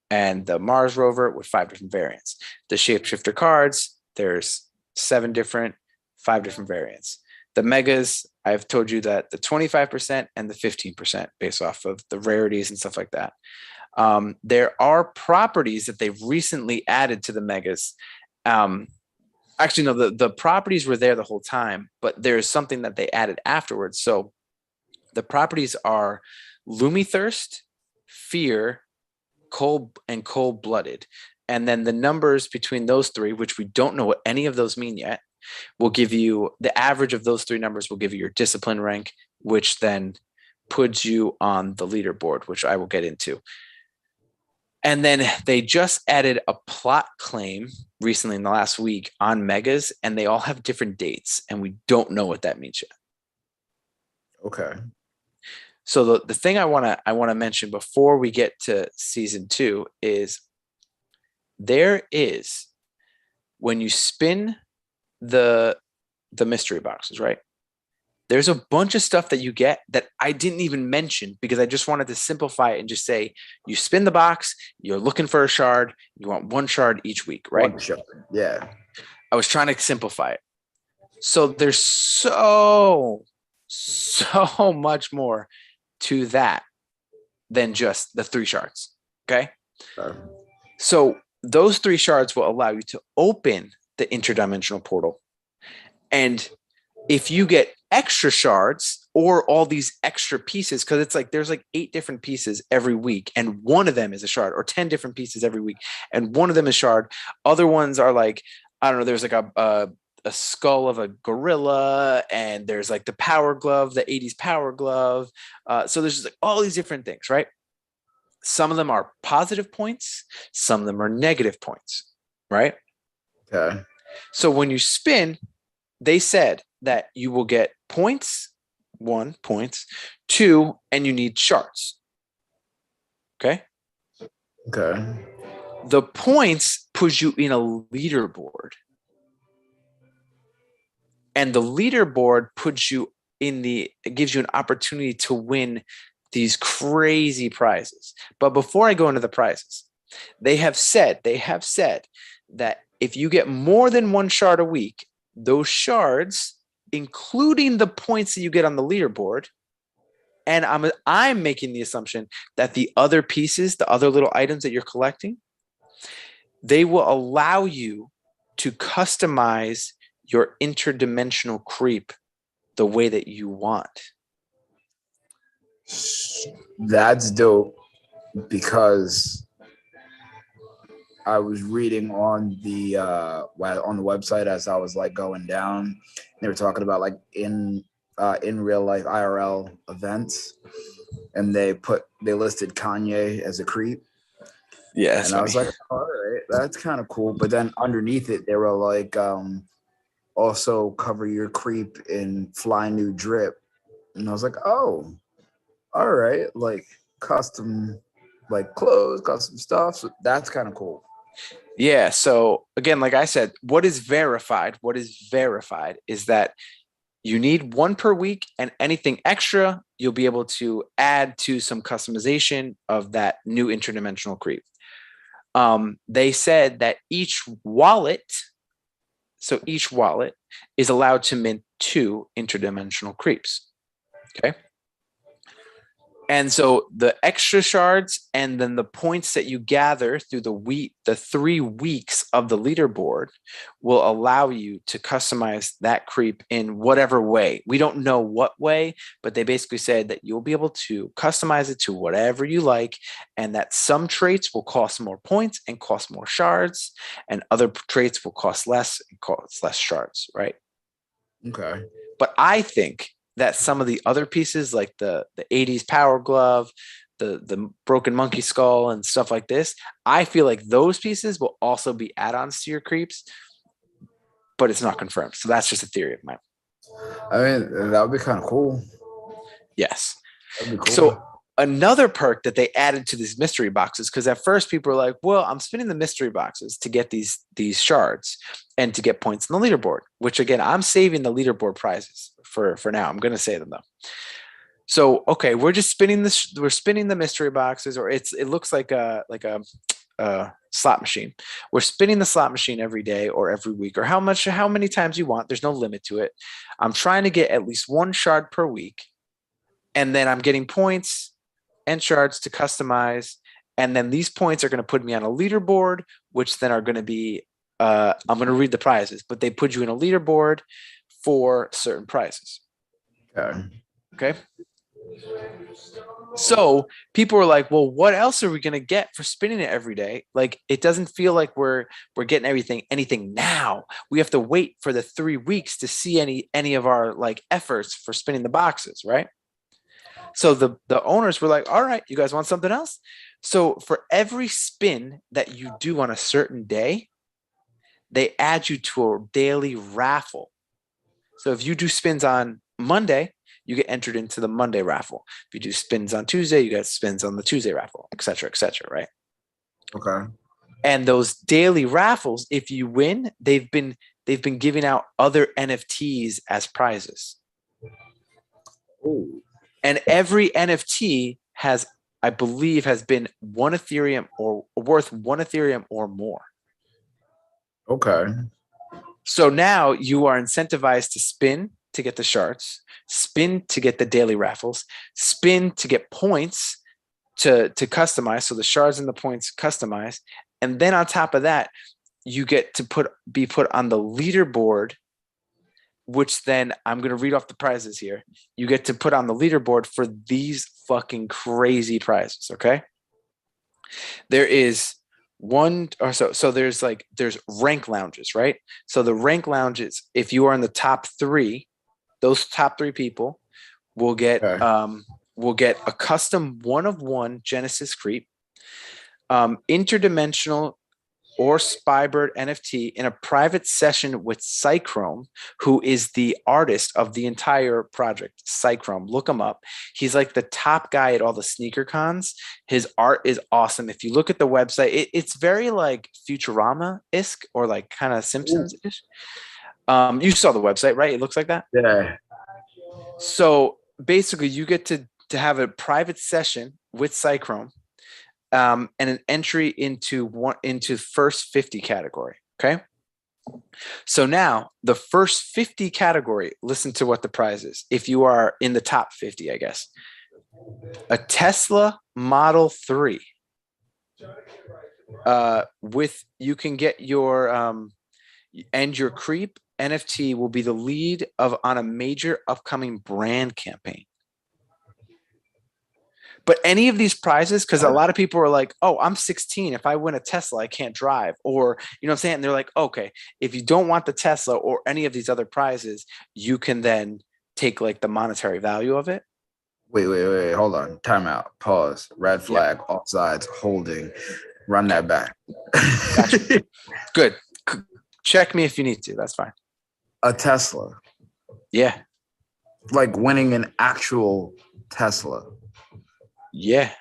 and the Mars rover with 5 different variants. The Shapeshifter cards, there's 7 different, 5 different variants. The megas, I've told you that the 25% and the 15% based off of the rarities and stuff like that. There are properties that they've recently added to the megas. Actually, no, the properties were there the whole time, but there's something that they added afterwards. So the properties are Lumi Thirst, Fear, Cold, and Cold Blooded. And then the numbers between those 3, which we don't know what any of those mean yet, will give you the average of those 3 numbers will give you your discipline rank, which then puts you on the leaderboard, which I will get into. And then they just added a plot claim recently in the last week on megas, and they all have different dates, and we don't know what that means yet. Okay. So the thing I want to mention before we get to season 2 is there is, when you spin the mystery boxes, right? There's a bunch of stuff that you get that I didn't even mention because I just wanted to simplify it and just say, you spin the box, you're looking for a shard, you want 1 shard each week, right? 1 shard. Yeah. I was trying to simplify it. So there's so much more to that than just the 3 shards. Okay. So those 3 shards will allow you to open the interdimensional portal. And if you get extra shards or all these extra pieces, because it's like there's like 8 different pieces every week, and one of them is a shard, or 10 different pieces every week, and one of them is shard. Other ones are like, I don't know, there's like a skull of a gorilla, and there's like the power glove, the 80s power glove. So there's just like all these different things, right? Some of them are positive points, some of them are negative points, right? Okay. So when you spin, they said that you will get points, 1 points, 2, and you need shards. Okay. Okay. The points push you in a leaderboard. And the leaderboard puts you in it gives you an opportunity to win these crazy prizes. But before I go into the prizes, they have said that if you get more than 1 shard a week, those shards, including the points that you get on the leaderboard, and I'm making the assumption that the other pieces, the other little items that you're collecting, they will allow you to customize your interdimensional creep the way that you want. That's dope, because I was reading on the website as I was like going down. They were talking about like in real life IRL events, and they listed Kanye as a creep. Yeah, and I was like, all right, that's kind of cool. But then underneath it, they were like, also cover your creep in Fly New Drip. And I was like, oh, all right, like custom, like clothes, custom stuff. So that's kind of cool. Yeah. So again, like I said, what is verified is that you need one per week, and anything extra, you'll be able to add to some customization of that new interdimensional creep. They said that each wallet is allowed to mint 2 interdimensional creeps. Okay. And so the extra shards and then the points that you gather through the 3 weeks of the leaderboard will allow you to customize that creep in whatever way. We don't know what way, but they basically said that you'll be able to customize it to whatever you like, and that some traits will cost more points and cost more shards, and other traits will cost less and cost less shards, right? Okay. But I think that some of the other pieces, like the 80s power glove, the broken monkey skull and stuff like this, I feel like those pieces will also be add-ons to your creeps, but it's not confirmed. So that's just a theory of mine. I mean, that would be kind of cool. Yes. That'd be cool. So another perk that they added to these mystery boxes, because at first people were like, well, I'm spinning the mystery boxes to get these shards and to get points in the leaderboard, which again, I'm saving the leaderboard prizes for now. I'm going to say them though. So, okay, we're spinning the mystery boxes, or it looks like a slot machine. We're spinning the slot machine every day or every week, or how many times you want. There's no limit to it. I'm trying to get at least 1 shard per week. And then I'm getting points and shards to customize. And then these points are going to put me on a leaderboard, which then are going to be, I'm going to read the prizes, but they put you in a leaderboard for certain prizes. Okay. So people are like, well, what else are we going to get for spinning it every day? Like, it doesn't feel like we're getting anything now. We have to wait for the 3 weeks to see any of our like efforts for spinning the boxes, right? So the owners were like, all right, you guys want something else? So for every spin that you do on a certain day, they add you to a daily raffle. So if you do spins on Monday, you get entered into the Monday raffle. If you do spins on Tuesday, you get spins on the Tuesday raffle, et cetera, right? Okay. And those daily raffles, if you win, they've been giving out other NFTs as prizes. Ooh. And every NFT has, I believe, has been 1 Ethereum or worth 1 Ethereum or more. Okay. So now you are incentivized to spin to get the shards, spin to get the daily raffles, spin to get points to customize. So the shards and the points customize. And then on top of that, you get to be put on the leaderboard, which then I'm going to read off the prizes here. You get to put on the leaderboard for these fucking crazy prizes. Okay. There is there's rank lounges, right? So the rank lounges, if you are in the top 3, those top 3 people will get, a custom 1 of 1 Genesis creep, interdimensional or Spybird NFT in a private session with Cychrome, who is the artist of the entire project. Cychrome, look him up. He's like the top guy at all the sneaker cons. His art is awesome. If you look at the website, it's very like Futurama-esque or like kind of Simpsons-ish. You saw the website, right? It looks like that. Yeah. So basically, you get to have a private session with Cychrome. And an entry into first 50 category. Okay. So now the first 50 category, listen to what the prize is. If you are in the top 50, I guess, a Tesla Model 3, you can get your, and your creep NFT will be the lead on a major upcoming brand campaign. But any of these prizes, because a lot of people are like, oh, I'm 16. If I win a Tesla, I can't drive. Or, you know what I'm saying? And they're like, okay, if you don't want the Tesla or any of these other prizes, you can then take like the monetary value of it. Wait. Hold on. Time out. Pause. Red flag. Yeah. Offsides. Holding. Run that back. Gotcha. Good. Check me if you need to. That's fine. A Tesla. Yeah. Like winning an actual Tesla. Yeah.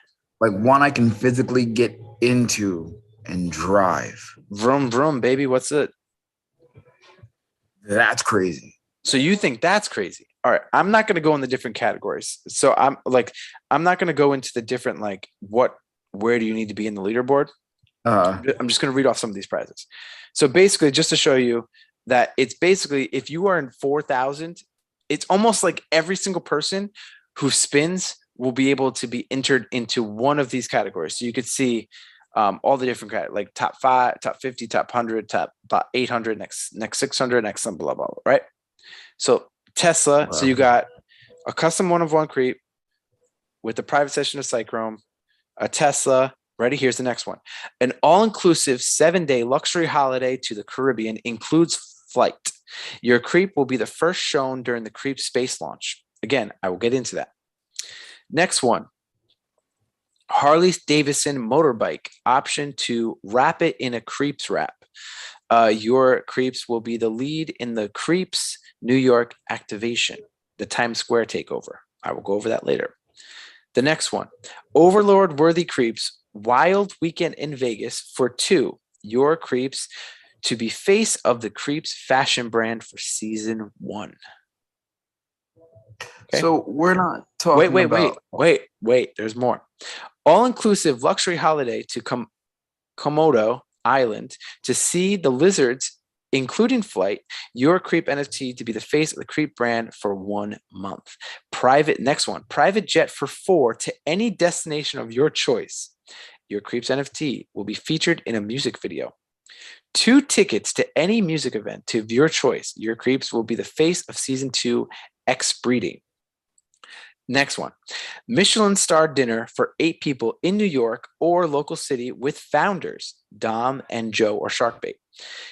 Like one I can physically get into and drive. Vroom, vroom, baby. What's it? That's crazy. So you think that's crazy? All right. I'm not going to go in the different categories. So I'm not going to go into the different, like, where do you need to be in the leaderboard? I'm just going to read off some of these prizes. So basically, just to show you that it's basically, if you are in 4,000, it's almost like every single person who spins will be able to be entered into one of these categories. So you could see all the different categories, like top 5, top 50, top 100, top 800, next 600, next some blah, blah, blah, right? So Tesla, wow. So you got a custom 1-of-1 creep with the private session of Psychrome, a Tesla. Ready? Here's the next one. An all-inclusive 7-day luxury holiday to the Caribbean includes flight. Your creep will be the first shown during the Creep Space launch. Again, I will get into that. Next one. Harley-Davidson motorbike option to wrap it in a Creeps wrap. Your Creeps will be the lead in the Creeps New York activation, the Times Square takeover. I will go over that later. The next one. Overlord Worthy Creeps Wild Weekend in Vegas for 2. Your Creeps to be face of the Creeps fashion brand for season 1. Okay. So we're not talking Wait. There's more. All-inclusive luxury holiday to Komodo Island to see the lizards, including flight. Your Creep NFT to be the face of the Creep brand for 1 month. Next one. Private jet for 4 to any destination of your choice. Your Creeps NFT will be featured in a music video. 2 tickets to any music event of your choice. Your Creeps will be the face of season 2 X Breeding. Next one. Michelin star dinner for 8 people in New York or local city with founders, Dom and Joe or Sharkbait.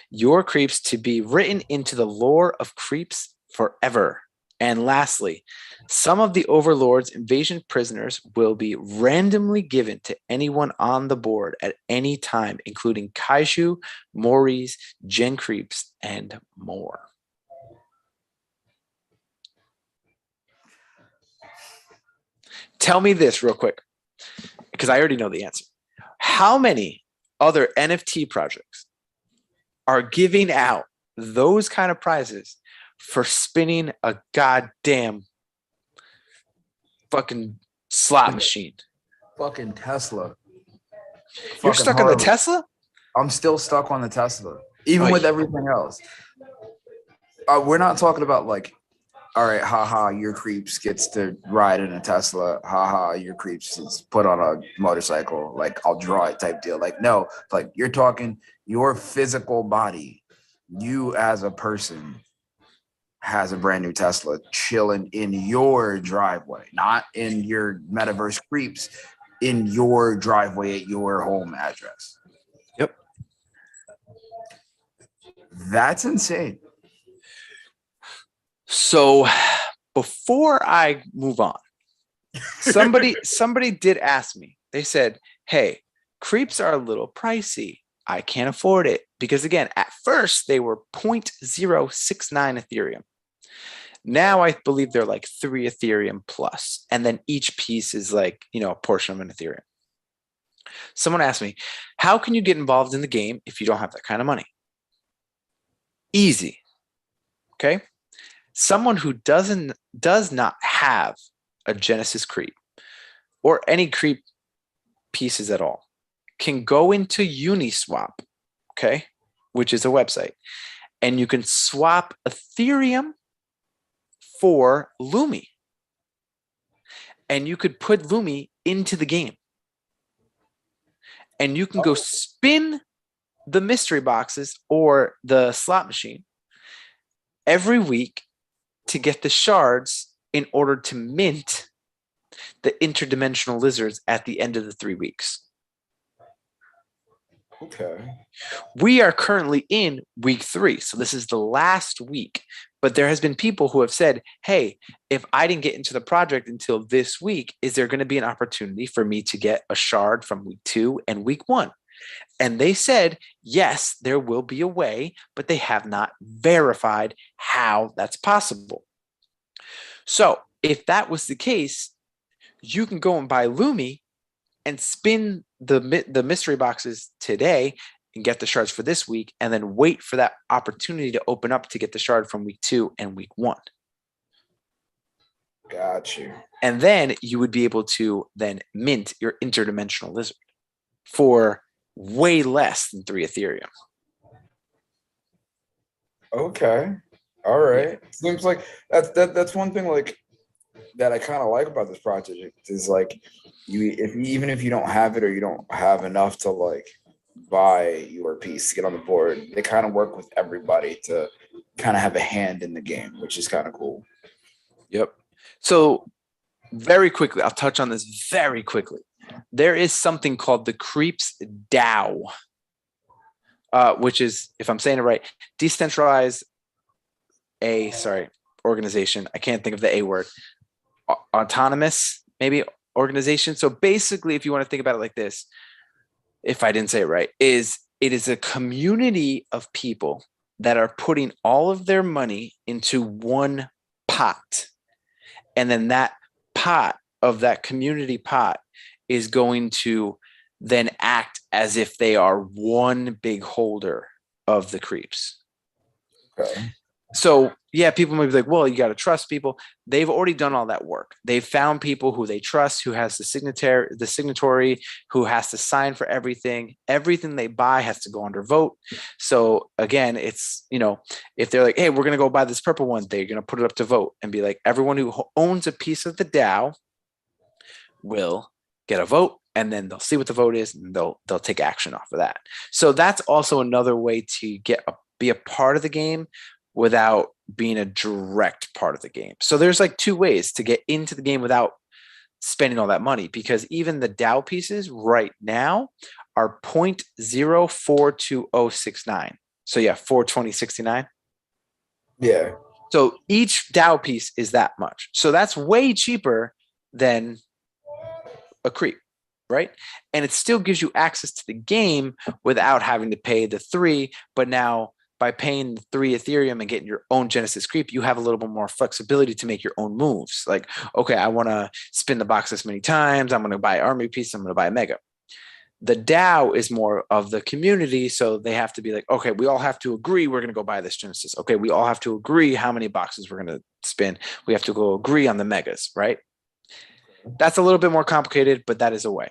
Your Creeps to be written into the lore of Creeps forever. And lastly, some of the Overlord's invasion prisoners will be randomly given to anyone on the board at any time, including Kaiju, Moris, Gen Creeps, and more. Tell me this real quick, because I already know the answer. How many other NFT projects are giving out those kind of prizes for spinning a goddamn fucking slot machine? Fucking Tesla. You're stuck on the Tesla? I'm still stuck on the Tesla, even with everything else. We're not talking about like, all right, haha, your Creeps gets to ride in a Tesla. Haha, your Creeps is put on a motorcycle. Like, I'll draw it type deal. Like, no, like you're talking your physical body. You as a person has a brand new Tesla chilling in your driveway, not in your metaverse Creeps, in your driveway at your home address. Yep. That's insane. So before I move on, somebody did ask me. They said, hey, Creeps are a little pricey. I can't afford it. Because again, at first they were 0.069 Ethereum. Now I believe they're like 3 Ethereum plus. And then each piece is like, a portion of an Ethereum. Someone asked me, how can you get involved in the game if you don't have that kind of money? Easy. Okay. Someone who does not have a Genesis Creep or any Creep pieces at all can go into Uniswap, okay, which is a website, and you can swap Ethereum for Lumi. And you could put Lumi into the game. And you can go spin the mystery boxes or the slot machine. every week to get the shards in order to mint the interdimensional lizards at the end of the 3 weeks. Okay. We are currently in week 3, so this is the last week. But there has been people who have said, hey, if I didn't get into the project until this week, is there going to be an opportunity for me to get a shard from week 2 and week 1? And they said, yes, there will be a way, but they have not verified how that's possible. So if that was the case, you can go and buy Lumi and spin the mystery boxes today and get the shards for this week, and then wait for that opportunity to open up to get the shard from week 2 and week 1. Got you. And then you would be able to then mint your interdimensional lizard for way less than 3 Ethereum. Okay. All right. Seems like that's one thing like that I kind of like about this project is like even if you don't have it or you don't have enough to like buy your piece to get on the board, they kind of work with everybody to kind of have a hand in the game, which is kind of cool. Yep. So very quickly, I'll touch on this very quickly. There is something called the CREEPZ DAO, which is, if I'm saying it right, decentralized organization. I can't think of the A word. Autonomous, maybe, organization. So basically, if you want to think about it like this, if I didn't say it right, it is a community of people that are putting all of their money into one pot. And then that pot of that community pot is going to then act as if they are one big holder of the CREEPZ. Okay. So yeah, people might be like, well, you got to trust people. They've already done all that work. They've found people who they trust, who has the signatory, who has to sign for everything. Everything they buy has to go under vote. So again, it's, if they're like, hey, we're going to go buy this purple one, they're going to put it up to vote and be like, everyone who owns a piece of the DAO will get a vote, and then they'll see what the vote is, and they'll take action off of that. So that's also another way to be a part of the game without being a direct part of the game. So there's like 2 ways to get into the game without spending all that money, because even the DAO pieces right now are 0.042069. So yeah, 42069. Yeah. So each DAO piece is that much. So that's way cheaper than a creep, right? And it still gives you access to the game without having to pay the 3, but now by paying 3 Ethereum and getting your own Genesis creep, you have a little bit more flexibility to make your own moves. Like, okay, I want to spin the box this many times. I'm going to buy army piece. I'm going to buy a mega. The DAO is more of the community. So they have to be like, okay, we all have to agree we're going to go buy this Genesis. Okay, we all have to agree how many boxes we're going to spin. We have to go agree on the megas, right? That's a little bit more complicated, but that is a way.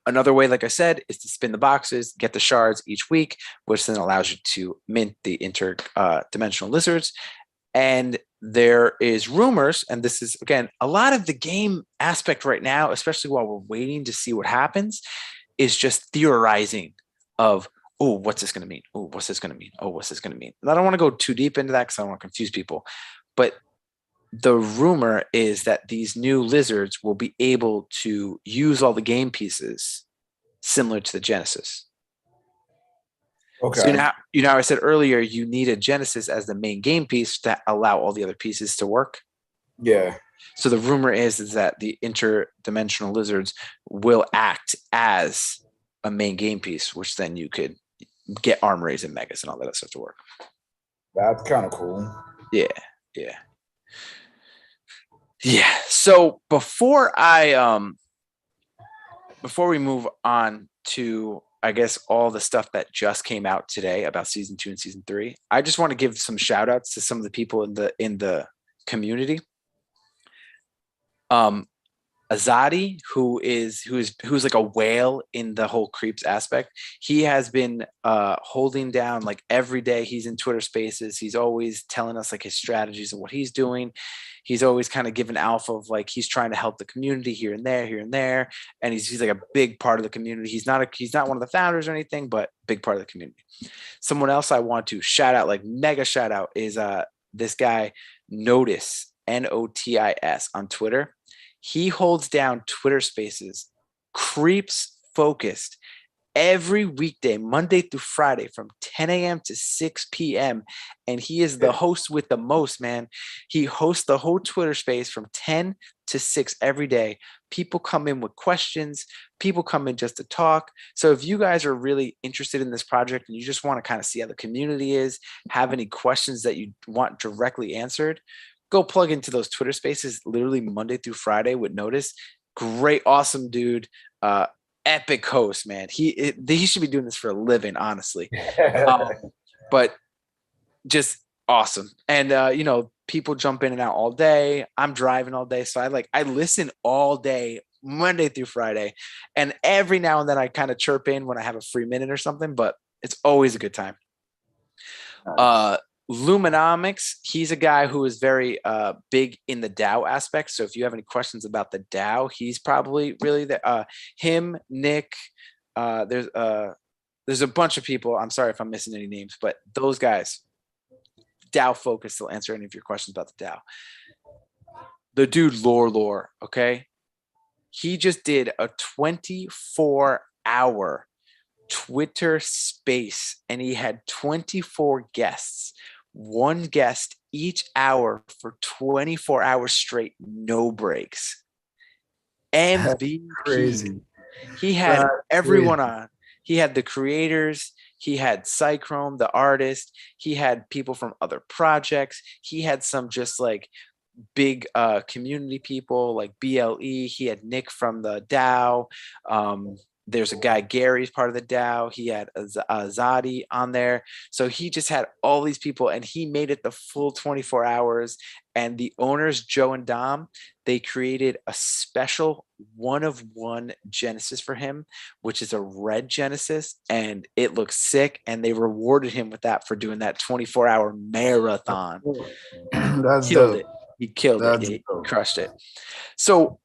Another way, like I said, is to spin the boxes, get the shards each week, which then allows you to mint the interdimensional lizards. And there is rumors, and this is, again, a lot of the game aspect right now, especially while we're waiting to see what happens, is just theorizing of, oh, what's this going to mean? Oh, what's this going to mean? Oh, what's this going to mean? And I don't want to go too deep into that because I don't want to confuse people. But the rumor is that these new lizards will be able to use all the game pieces similar to the Genesis. Okay. So I said earlier, you need a Genesis as the main game piece to allow all the other pieces to work. Yeah. So the rumor is that the interdimensional lizards will act as a main game piece, which then you could get armories and megas and all that stuff to work. That's kind of cool. Yeah. So before we move on to, I guess, all the stuff that just came out today about season 2 and season 3, I just want to give some shout outs to some of the people in the community. Azadi, who's like a whale in the whole CREEPZ aspect. He has been holding down, like, every day. He's in Twitter Spaces. He's always telling us like his strategies and what he's doing. He's always kind of given alpha of like he's trying to help the community here and there, and he's like a big part of the community. He's not one of the founders or anything, but big part of the community. Someone else I want to shout out, like mega shout out, is this guy Notice, Notis, on Twitter. He holds down Twitter Spaces, Creeps focused, every weekday, Monday through Friday, from 10 a.m. to 6 p.m. And he is the host with the most, man. He hosts the whole Twitter space from 10 to 6 every day. People come in with questions. People come in just to talk. So if you guys are really interested in this project and you just want to kind of see how the community is, have any questions that you want directly answered, go plug into those Twitter spaces literally Monday through Friday with Notice. Great, awesome dude. Epic host, man. He should be doing this for a living, honestly. But just awesome. And people jump in and out all day. I'm driving all day, so I listen all day, Monday through Friday. And every now and then I kind of chirp in when I have a free minute or something, but it's always a good time. Nice. Luminomics, he's a guy who is very big in the DAO aspect. So if you have any questions about the DAO, he's probably really the him, Nick. There's a bunch of people. I'm sorry if I'm missing any names, but those guys, DAO focused, will answer any of your questions about the DAO. The dude Lore, okay? He just did a 24-hour Twitter space, and he had 24 guests, one guest each hour for 24 hours straight, no breaks. MVP. Crazy. He had everyone on. He had the creators. He had Cychrome, the artist. He had people from other projects. He had some just like big community people like BLE. He had Nick from the DAO. There's a guy, Gary's part of the DAO. He had Azadi on there. So he just had all these people, and he made it the full 24 hours. And the owners, Joe and Dom, they created a special one-of-one Genesis for him, which is a red Genesis, and it looks sick. And they rewarded him with that for doing that 24-hour marathon. That's killed dope. it. He killed it. He crushed it. So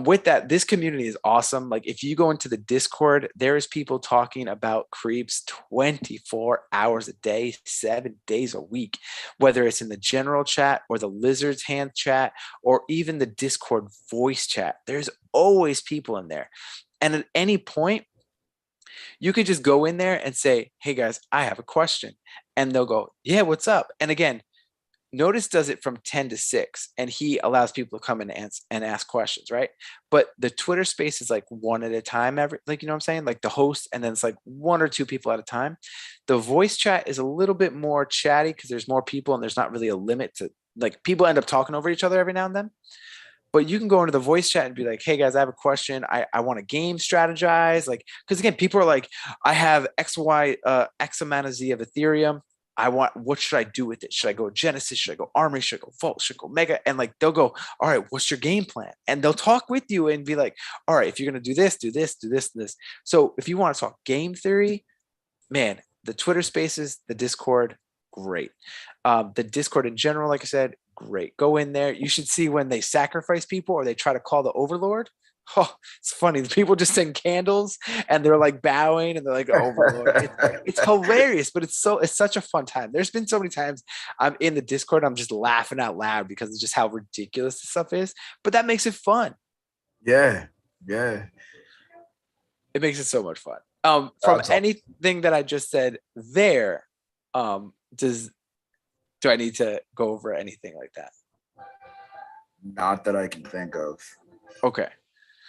with that, this community is awesome. Like if you go into the Discord, there is people talking about creeps 24 hours a day, 7 days a week, whether it's in the general chat or the Lizard's Hand chat or even the Discord voice chat. There's always people in there. And at any point, you could just go in there and say, hey guys, I have a question. And they'll go, yeah, what's up? And again, Notice does it from 10 to 6, and he allows people to come in and ask questions, right? But the Twitter space is like one at a time, you know what I'm saying? Like the host, and then it's like one or two people at a time. The voice chat is a little bit more chatty because there's more people and there's not really a limit to, like, people end up talking over each other every now and then. But you can go into the voice chat and be like, hey guys, I have a question. I want to game strategize. Like, because again, people are like, I have X amount of Z of Ethereum. What should I do with it? Should I go Genesis? Should I go Armory? Should I go Vault? Should I go Mega? And like, they'll go, all right, what's your game plan? And they'll talk with you and be like, all right, if you're going to do this, do this, do this, do this. So if you want to talk game theory, man, the Twitter spaces, the Discord, great. The Discord in general, like I said, great. Go in there. You should see when they sacrifice people or they try to call the Overlord. Oh, it's funny. People just send candles and they're like bowing and they're like, Overlord. It's hilarious, but it's such a fun time. There's been so many times I'm in the Discord, I'm just laughing out loud because of just how ridiculous this stuff is. But that makes it fun. Yeah. It makes it so much fun. From anything that I just said there, do I need to go over anything like that? Not that I can think of. Okay.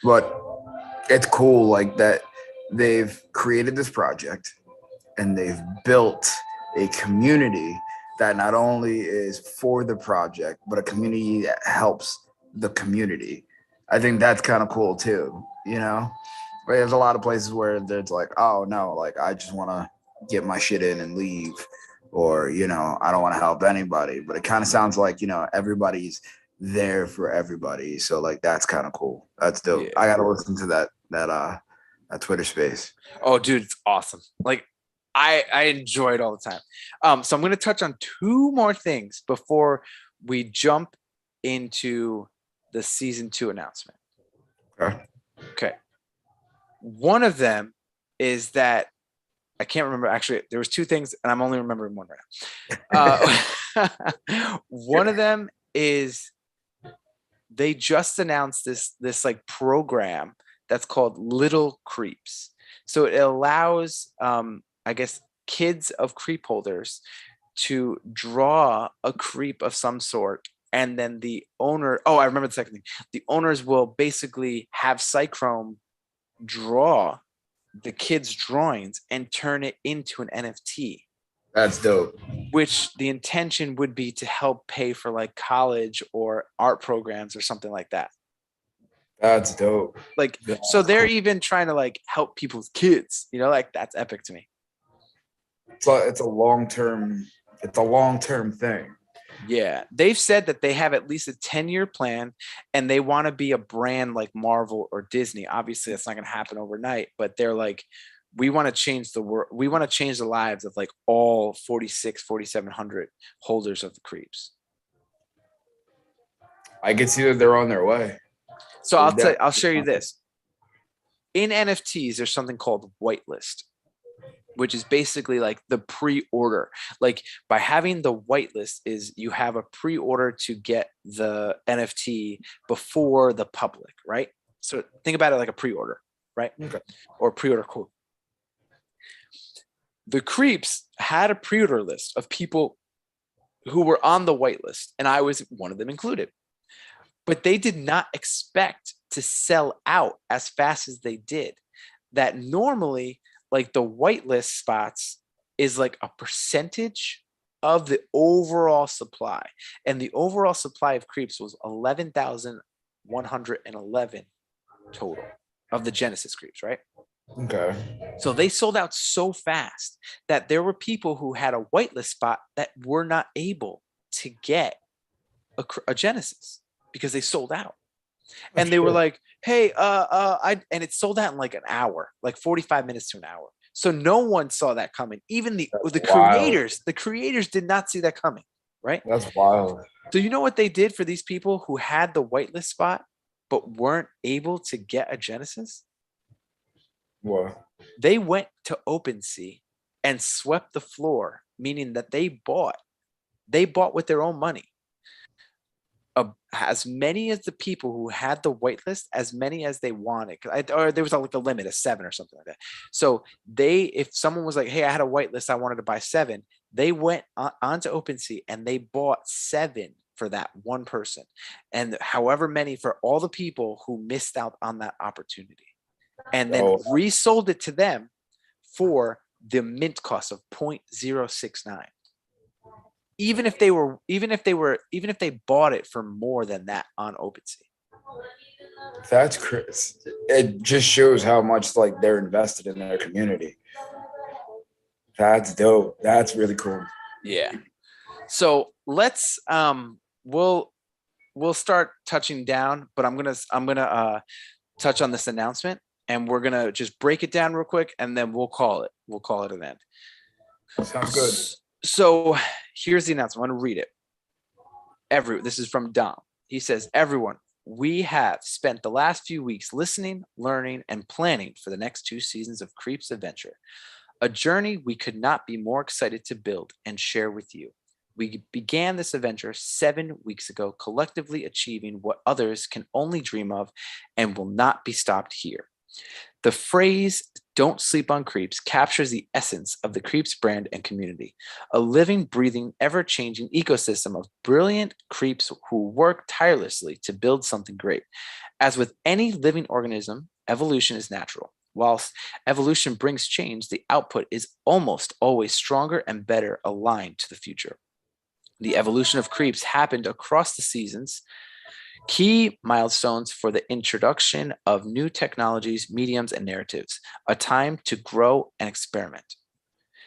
But it's cool, like that they've created this project and they've built a community that not only is for the project, but a community that helps the community. I think that's kind of cool too, you know? There's a lot of places where there's like, oh no, like I just want to get my shit in and leave, or, you know, I don't want to help anybody. But it kind of sounds like, you know, everybody's there for everybody. So like that's kind of cool. That's dope. Yeah. I gotta listen to that Twitter space. Oh dude, it's awesome. Like I enjoy it all the time. So I'm gonna touch on two more things before we jump into the season 2 announcement. Okay. One of them is that I can't remember. Actually, there was 2 things, and I'm only remembering one right now. One of them is they just announced this like program that's called Little Creeps. So it allows, I guess, kids of creep holders to draw a creep of some sort, and then the owner. Oh, I remember the second thing. The owners will basically have Cychrome draw the kids' drawings and turn it into an NFT. That's dope. Which the intention would be to help pay for like college or art programs or something like that. That's dope. Like, so they're even trying to like help people's kids, you know, like that's epic to me. It's a long-term thing. Yeah. They've said that they have at least a 10-year plan and they want to be a brand like Marvel or Disney. Obviously that's not going to happen overnight, but they're like, we want to change the world. We want to change the lives of like all 4,700 holders of the creeps. I can see that they're on their way. So I'll show you this. In NFTs, there's something called whitelist, which is basically like the pre-order. Like by having the whitelist is you have a pre-order to get the NFT before the public, right? So think about it like a pre-order, right? Okay. Or pre-order quote. The creeps had a pre-order list of people who were on the whitelist, and I was one of them included. But they did not expect to sell out as fast as they did. That normally, like the whitelist spots is like a percentage of the overall supply. And the overall supply of creeps was 11,111 total of the Genesis creeps, right? Okay. So they sold out so fast that there were people who had a whitelist spot that were not able to get a Genesis because they sold out. And they were like, hey, and it sold out in like an hour, like 45 minutes to an hour. So no one saw that coming. Even the creators did not see that coming, right? That's wild. So you know what they did for these people who had the whitelist spot but weren't able to get a Genesis? What? They went to OpenSea and swept the floor, meaning that they bought with their own money. As many as the people who had the whitelist, as many as they wanted, or there was like a limit of 7 or something like that. So if someone was like, "Hey, I had a whitelist, I wanted to buy 7," they went onto OpenSea and they bought 7 for that one person, and however many for all the people who missed out on that opportunity, and then resold it to them for the mint cost of 0.069. Even if they bought it for more than that on OpenSea. That's Chris. It just shows how much like they're invested in their community. That's dope. That's really cool. Yeah. So let's we'll start touching down, but I'm gonna touch on this announcement, and we're gonna just break it down real quick, and then we'll call it an end. Sounds good. So here's the announcement. I'm going to read it. This is from Dom. He says, everyone, we have spent the last few weeks listening, learning, and planning for the next 2 seasons of CREEPZ Adventure, a journey we could not be more excited to build and share with you. We began this adventure 7 weeks ago, collectively achieving what others can only dream of and will not be stopped here. The phrase, "Don't sleep on creeps," captures the essence of the CREEPZ brand and community, a living, breathing, ever-changing ecosystem of brilliant creeps who work tirelessly to build something great. As with any living organism, evolution is natural. Whilst evolution brings change, the output is almost always stronger and better aligned to the future. The evolution of creeps happened across the seasons. Key milestones for the introduction of new technologies, mediums, and narratives, a time to grow and experiment.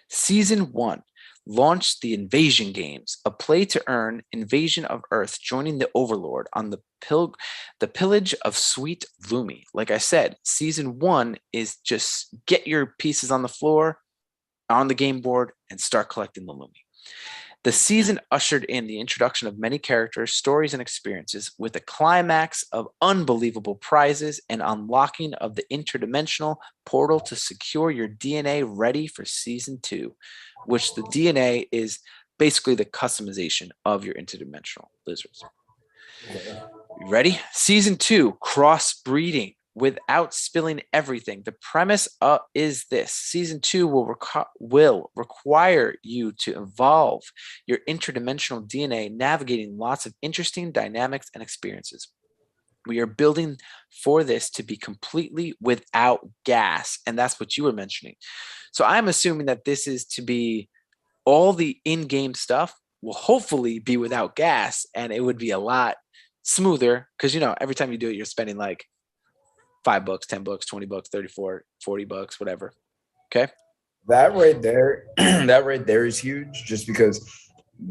Season 1 launched the Invasion Games, a play-to-earn invasion of Earth, joining the Overlord on the pillage of Sweet Lumi. Like I said, Season 1 is just get your pieces on the floor, on the game board, and start collecting the Lumi. The season ushered in the introduction of many characters, stories, and experiences, with a climax of unbelievable prizes and unlocking of the interdimensional portal to secure your DNA ready for Season 2, which the DNA is basically the customization of your interdimensional lizards. You ready? Season 2, crossbreeding without spilling everything. The premise is this: Season 2 will require you to evolve your interdimensional DNA, navigating lots of interesting dynamics and experiences. We are building for this to be completely without gas, and that's what you were mentioning. So I'm assuming that this is to be all the in-game stuff will hopefully be without gas, and it would be a lot smoother because, you know, every time you do it, you're spending like $5, $10, $20, 34, $40, whatever. Okay. That right there, that right there is huge, just because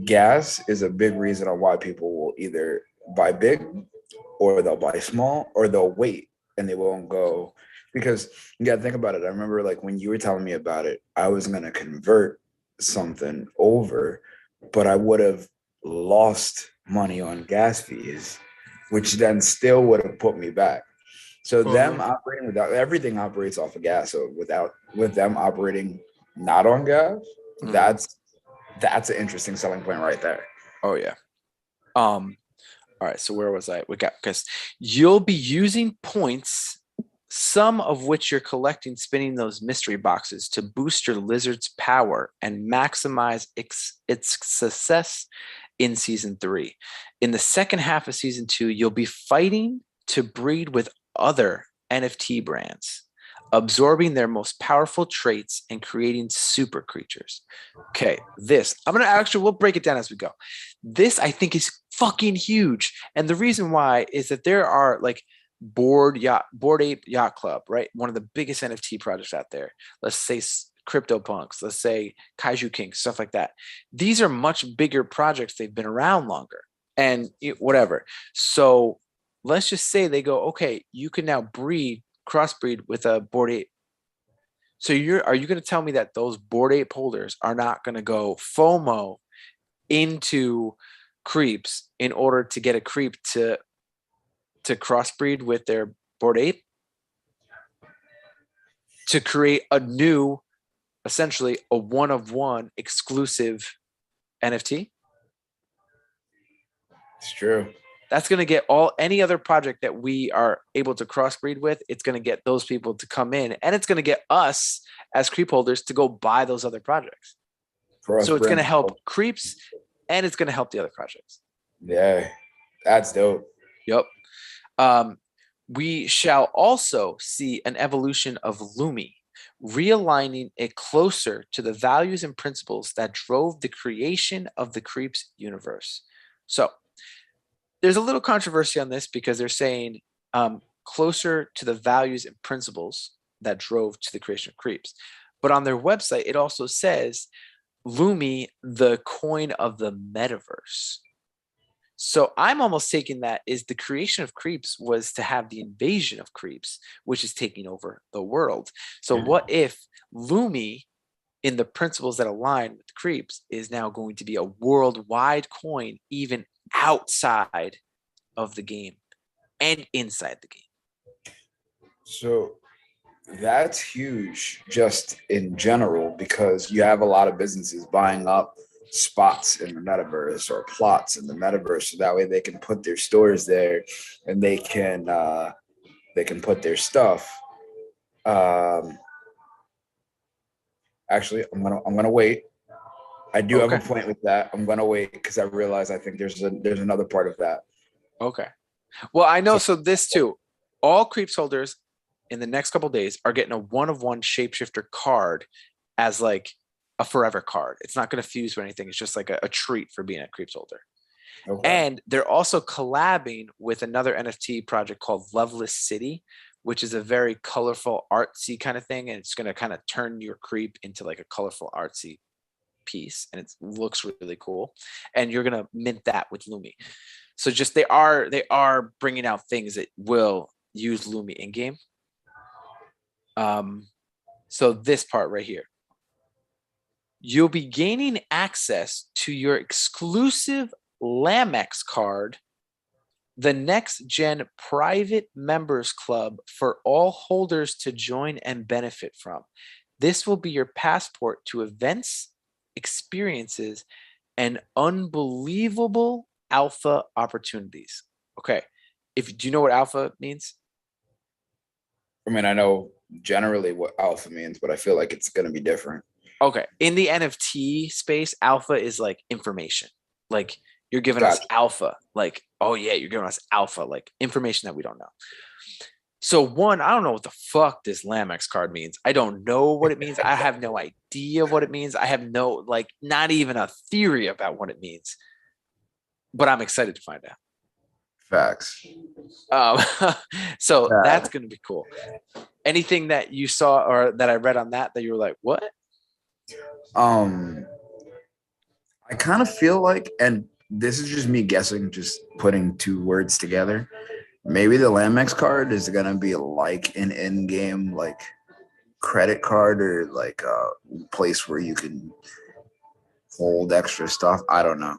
gas is a big reason on why people will either buy big or they'll buy small or they'll wait and they won't go. Because you gotta think about it. I remember like when you were telling me about it, I was gonna convert something over, but I would have lost money on gas fees, which then still would have put me back. So them operating without, everything operates off of gas. So with them operating not on gas, that's an interesting selling point right there. Oh yeah. All right. So where was I? We got, because you'll be using points, some of which you're collecting spinning those mystery boxes, to boost your lizard's power and maximize its success in Season 3. In the second half of Season 2, you'll be fighting to breed with other NFT brands, absorbing their most powerful traits and creating super creatures. Okay, we'll break it down as we go. This, I think, is fucking huge. And the reason why is that there are like Bored Ape Yacht Club, right? One of the biggest NFT projects out there. Let's say CryptoPunks, let's say Kaiju King, stuff like that. These are much bigger projects. They've been around longer and whatever. So let's just say they go, okay, you can now crossbreed with a Bored Ape. So are you going to tell me that those Bored Ape holders are not going to go FOMO into creeps in order to get a creep to crossbreed with their Bored Ape to create a new, essentially a one-of-one exclusive NFT? It's true. That's going to get any other project that we are able to crossbreed with. It's going to get those people to come in, and it's going to get us as creep holders to go buy those other projects. So it's going to help creeps, and it's going to help the other projects. Yeah, that's dope. Yep. We shall also see an evolution of Lumi, realigning it closer to the values and principles that drove the creation of the CREEPZ universe. So there's a little controversy on this because they're saying closer to the values and principles that drove to the creation of CREEPZ. But on their website, it also says Lumi, the coin of the metaverse. So I'm almost taking that is the creation of CREEPZ was to have the invasion of CREEPZ, which is taking over the world. So what if Lumi, in the principles that align with CREEPZ, is now going to be a worldwide coin, even outside of the game and inside the game? So that's huge just in general, because you have a lot of businesses buying up spots in the metaverse or plots in the metaverse, so that way they can put their stores there and they can put their stuff. Actually, I'm gonna wait. I do have a point with that. I'm gonna wait because I realize I think there's another part of that. Okay. Well, I know. So this too, all CREEPZ holders in the next couple of days are getting a one-of-one Shapeshifter card as like a forever card. It's not going to fuse with anything. It's just like a treat for being a CREEPZ holder. Okay. And they're also collabing with another NFT project called Loveless City, which is a very colorful, artsy kind of thing. And it's going to kind of turn your creep into like a colorful, artsy piece. And it looks really cool. And you're going to mint that with Lumi. So just they are bringing out things that will use Lumi in game. So this part right here. You'll be gaining access to your exclusive Lamex card, the next gen private members club for all holders to join and benefit from. This will be your passport to events, experiences, and unbelievable alpha opportunities. Okay. Do you know what alpha means? I mean, I know generally what alpha means, but I feel like it's going to be different. Okay. In the NFT space, alpha is like information. Like you're giving us Gotcha. alpha. Like, oh yeah, you're giving us alpha, like information that we don't know. So one, I don't know what the fuck this Lamex card means. I don't know what it means. I have no idea what it means. I have no, like, not even a theory about what it means. But I'm excited to find out. Facts. Um, so Yeah. that's going to be cool. Anything that you saw or that I read on that you were like, what? I kind of feel like, and this is just me guessing, just putting two words together. Maybe the Lamex card is gonna be like an in-game like credit card or like a place where you can hold extra stuff. I don't know.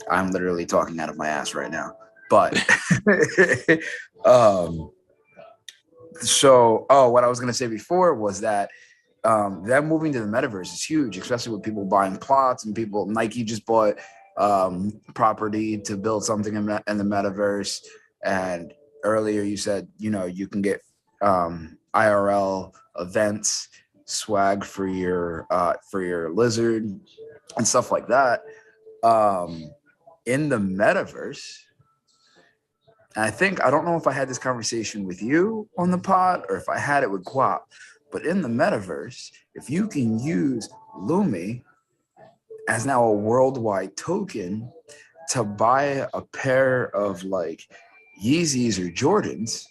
I'm literally talking out of my ass right now. But what I was gonna say before was that them moving to the metaverse is huge, especially with people buying plots and people. Nike just bought property to build something in the metaverse. And earlier you said, you can get IRL events, swag for your lizard and stuff like that. In the metaverse, I don't know if I had this conversation with you on the pod or if I had it with Guap. But in the metaverse, if you can use Lumi as now a worldwide token to buy a pair of like Yeezys or Jordans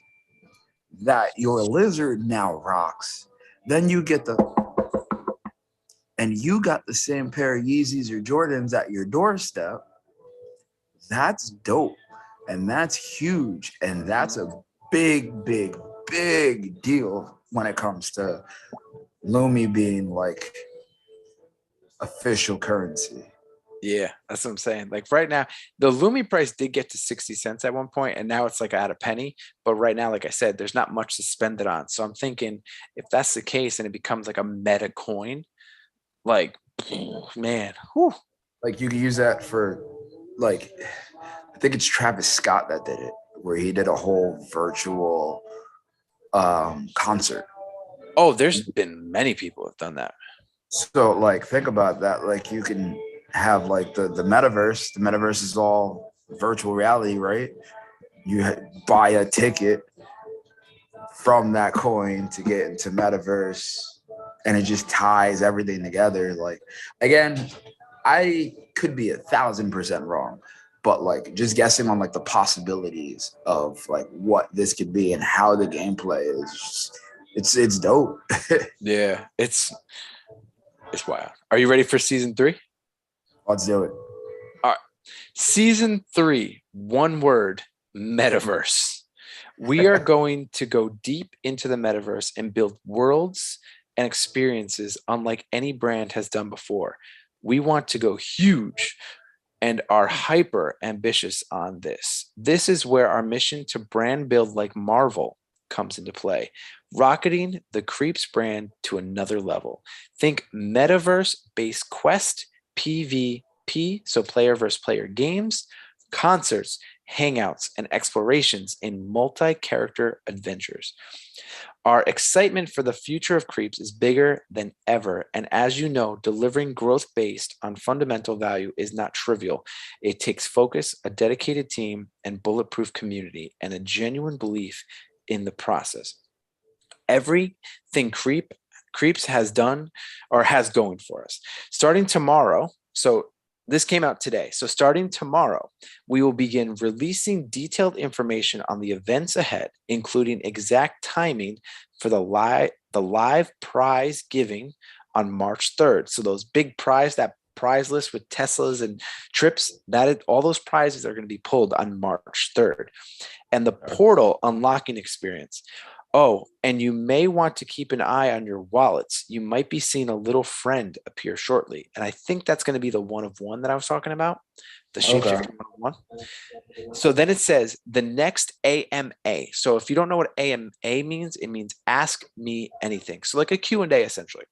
that your lizard now rocks, then you got the same pair of Yeezys or Jordans at your doorstep. That's dope. And that's huge. And that's a big, big, big deal when it comes to Lumi being like official currency. Yeah, that's what I'm saying. Like right now, the Lumi price did get to 60 cents at one point, and now it's like at a penny. But right now, like I said, there's not much to spend it on. So I'm thinking if that's the case and it becomes like a meta coin, like, man, whew. Like you could use that for like, I think it's Travis Scott that did it, where he did a whole virtual concert. Oh, there's been many people have done that. So like think about that. Like you can have like the metaverse. The metaverse is all virtual reality, right? You buy a ticket from that coin to get into metaverse, and it just ties everything together. Like again, I could be 1,000% wrong, but like just guessing on like the possibilities of like what this could be and how the gameplay is, it's dope. Yeah, it's wild. Are you ready for season 3? Let's do it. All right. Season 3, one word, metaverse. We are going to go deep into the metaverse and build worlds and experiences unlike any brand has done before. We want to go huge and are hyper ambitious on this. This is where our mission to brand build like Marvel comes into play, rocketing the CREEPZ brand to another level. Think metaverse-based quest, PvP, so player versus player games, concerts, hangouts, and explorations in multi-character adventures. Our excitement for the future of CREEPZ is bigger than ever. And as you know, delivering growth based on fundamental value is not trivial. It takes focus, a dedicated team, and bulletproof community, and a genuine belief in the process. Everything CREEPZ has done or has going for us. Starting tomorrow, so this came out today. So starting tomorrow, we will begin releasing detailed information on the events ahead, including exact timing for the live prize giving on March 3rd. So those big that prize list with Teslas and trips, all those prizes are going to be pulled on March 3rd. And the portal unlocking experience. Oh, and you may want to keep an eye on your wallets. You might be seeing a little friend appear shortly. And I think that's going to be the one of one that I was talking about, the Okay. Shapeshifter 101. So then it says the next AMA. So if you don't know what AMA means, it means ask me anything. So like a Q&A essentially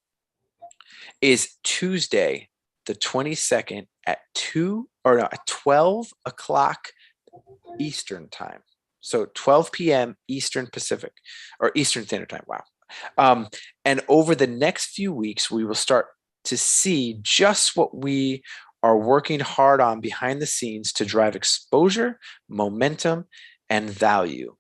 is Tuesday, the 22nd at 12 o'clock Eastern time. So 12 p.m. Eastern Pacific or Eastern Standard Time. Wow. And over the next few weeks, we will start to see just what we are working hard on behind the scenes to drive exposure, momentum, and value.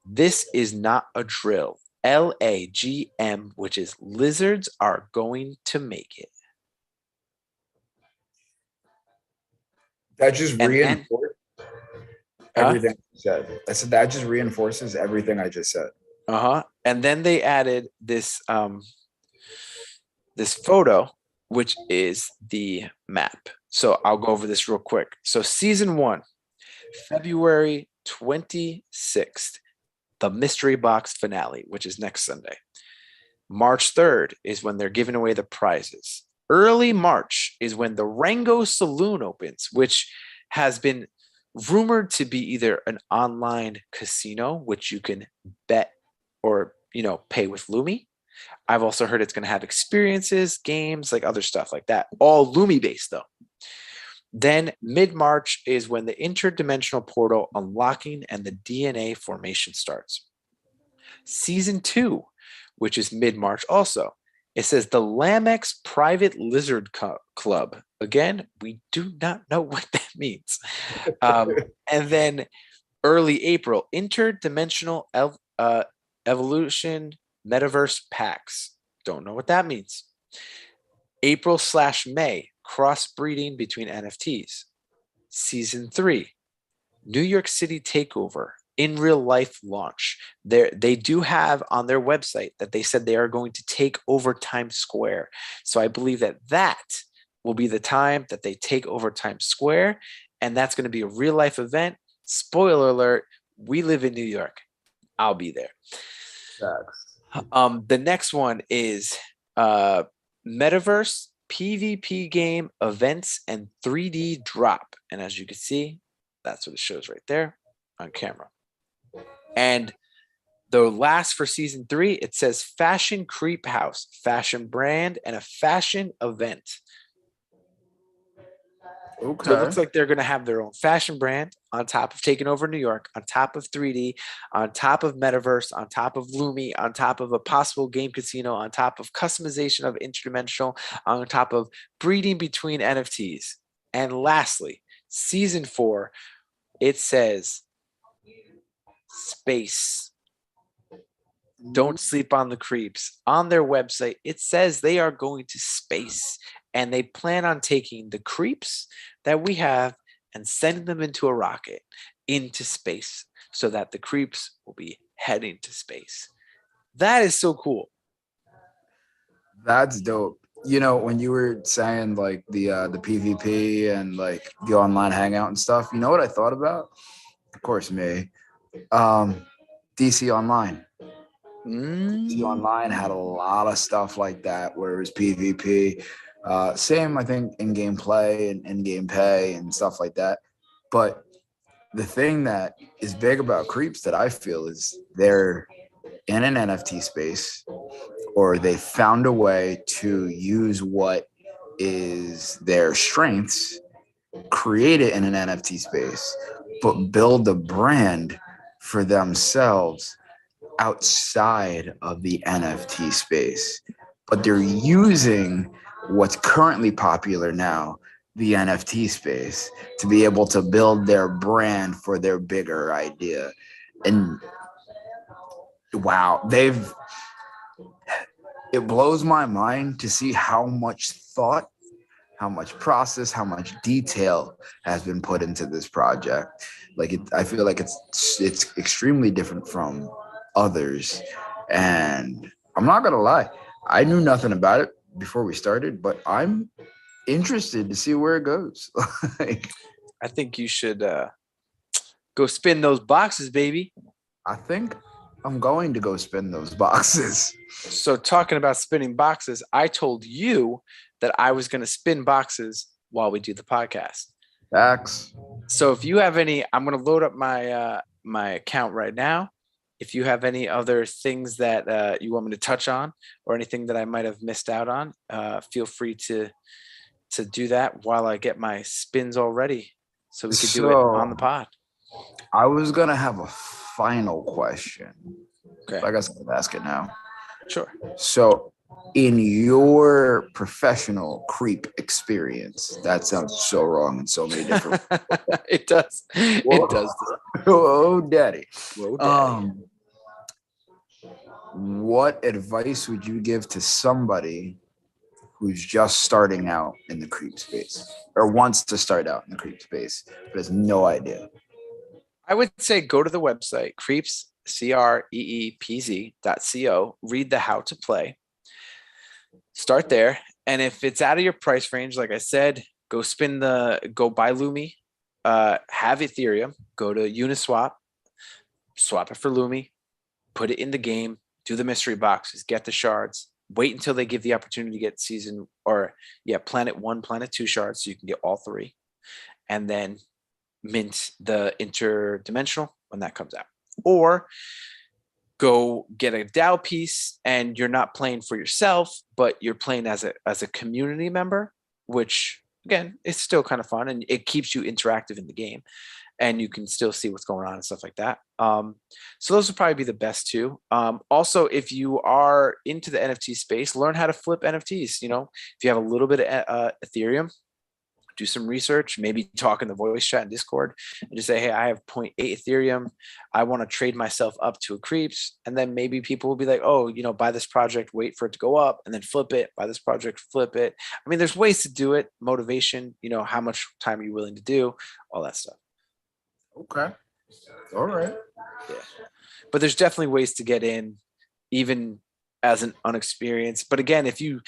This is not a drill. LAGM, which is lizards are going to make it. That just And then, reinforced everything I said. I said that just reinforces everything I just said. And then they added this this photo, which is the map. So I'll go over this real quick. So season 1, February 26th, the mystery box finale, which is next Sunday. March 3rd is when they're giving away the prizes. Early March is when the Rango Saloon opens, which has been rumored to be either an online casino, which you can bet or pay with Lumi. I've also heard it's going to have experiences, games, like other stuff like that, all Lumi based though. Then mid-March is when the interdimensional portal unlocking and the DNA formation starts. Season 2, which is mid-March also, it says the Lamex Private Lizard Club. Again, we do not know what that means. And then early April, interdimensional evolution metaverse packs. Don't know what that means. April/May, crossbreeding between NFTs. Season 3, New York City takeover in real life launch. They do have on their website that they said they are going to take over Times Square. So I believe that will be the time that they take over Times Square, and that's going to be a real life event. Spoiler alert, we live in New York. I'll be there. The next one is Metaverse PvP game events and 3D drop. And as you can see, that's what it shows right there on camera. And the last for season 3, it says Fashion Creep House, fashion brand, and a fashion event. Okay. So it looks like they're going to have their own fashion brand on top of taking over New York, on top of 3D, on top of Metaverse, on top of Lumi, on top of a possible game casino, on top of customization of interdimensional, on top of breeding between NFTs. And lastly, season 4, it says space. Don't sleep on the creeps. On their website, it says they are going to space, and they plan on taking the creeps that we have and sending them into a rocket into space so that the creeps will be heading to space. That is so cool. That's dope. When you were saying like the PvP and like the online hangout and stuff, you know what I thought about? Of course, me. DC Online. DC Online had a lot of stuff like that where it was PvP. Same, I think, in-game play and in-game pay and stuff like that. But the thing that is big about Creeps that I feel is they're in an NFT space, or they found a way to use what is their strengths, create it in an NFT space, but build a brand for themselves outside of the NFT space. But they're using what's currently popular now, the NFT space, to be able to build their brand for their bigger idea. And wow, it blows my mind to see how much thought, how much process, how much detail has been put into this project. I feel like it's extremely different from others. And I'm not gonna lie, I knew nothing about it before we started, but I'm interested to see where it goes. I think you should go spin those boxes, baby. I think I'm going to go spin those boxes. So talking about spinning boxes, I told you that I was going to spin boxes while we do the podcast. Facts. So if you have any, I'm going to load up my my account right now. If you have any other things that you want me to touch on or anything that I might have missed out on, feel free to do that while I get my spins all ready so we could do it on the pod. I was going to have a final question. Okay. I guess I'll ask it now. Sure. So, in your professional creep experience, that sounds so wrong in so many different ways. It does. Whoa. It does. Oh, daddy. Whoa, daddy. What advice would you give to somebody who's just starting out in the creep space or wants to start out in the creep space but has no idea? I would say go to the website, CREEPZ, CREEPZ.co, read the how to play. Start there. And if it's out of your price range, like I said, go buy Lumi, have Ethereum, go to Uniswap, swap it for Lumi, put it in the game, do the mystery boxes, get the shards, wait until they give the opportunity to get Planet 1, Planet 2 shards so you can get all three. And then mint the interdimensional when that comes out. Or go get a DAO piece and you're not playing for yourself, but you're playing as a community member, which again, it's still kind of fun and it keeps you interactive in the game and you can still see what's going on and stuff like that. So those would probably be the best two. Also, if you are into the NFT space, learn how to flip NFTs. You know, if you have a little bit of Ethereum, do some research, maybe talk in the voice chat and Discord and just say, hey, I have 0.8 Ethereum. I want to trade myself up to a CREEPZ. And then maybe people will be like, oh, you know, buy this project, wait for it to go up and then flip it, buy this project, flip it. I mean, there's ways to do it. Motivation, you know, how much time are you willing to do? All that stuff. Okay. All right. Yeah. But there's definitely ways to get in, even as an unexperienced. But again, if you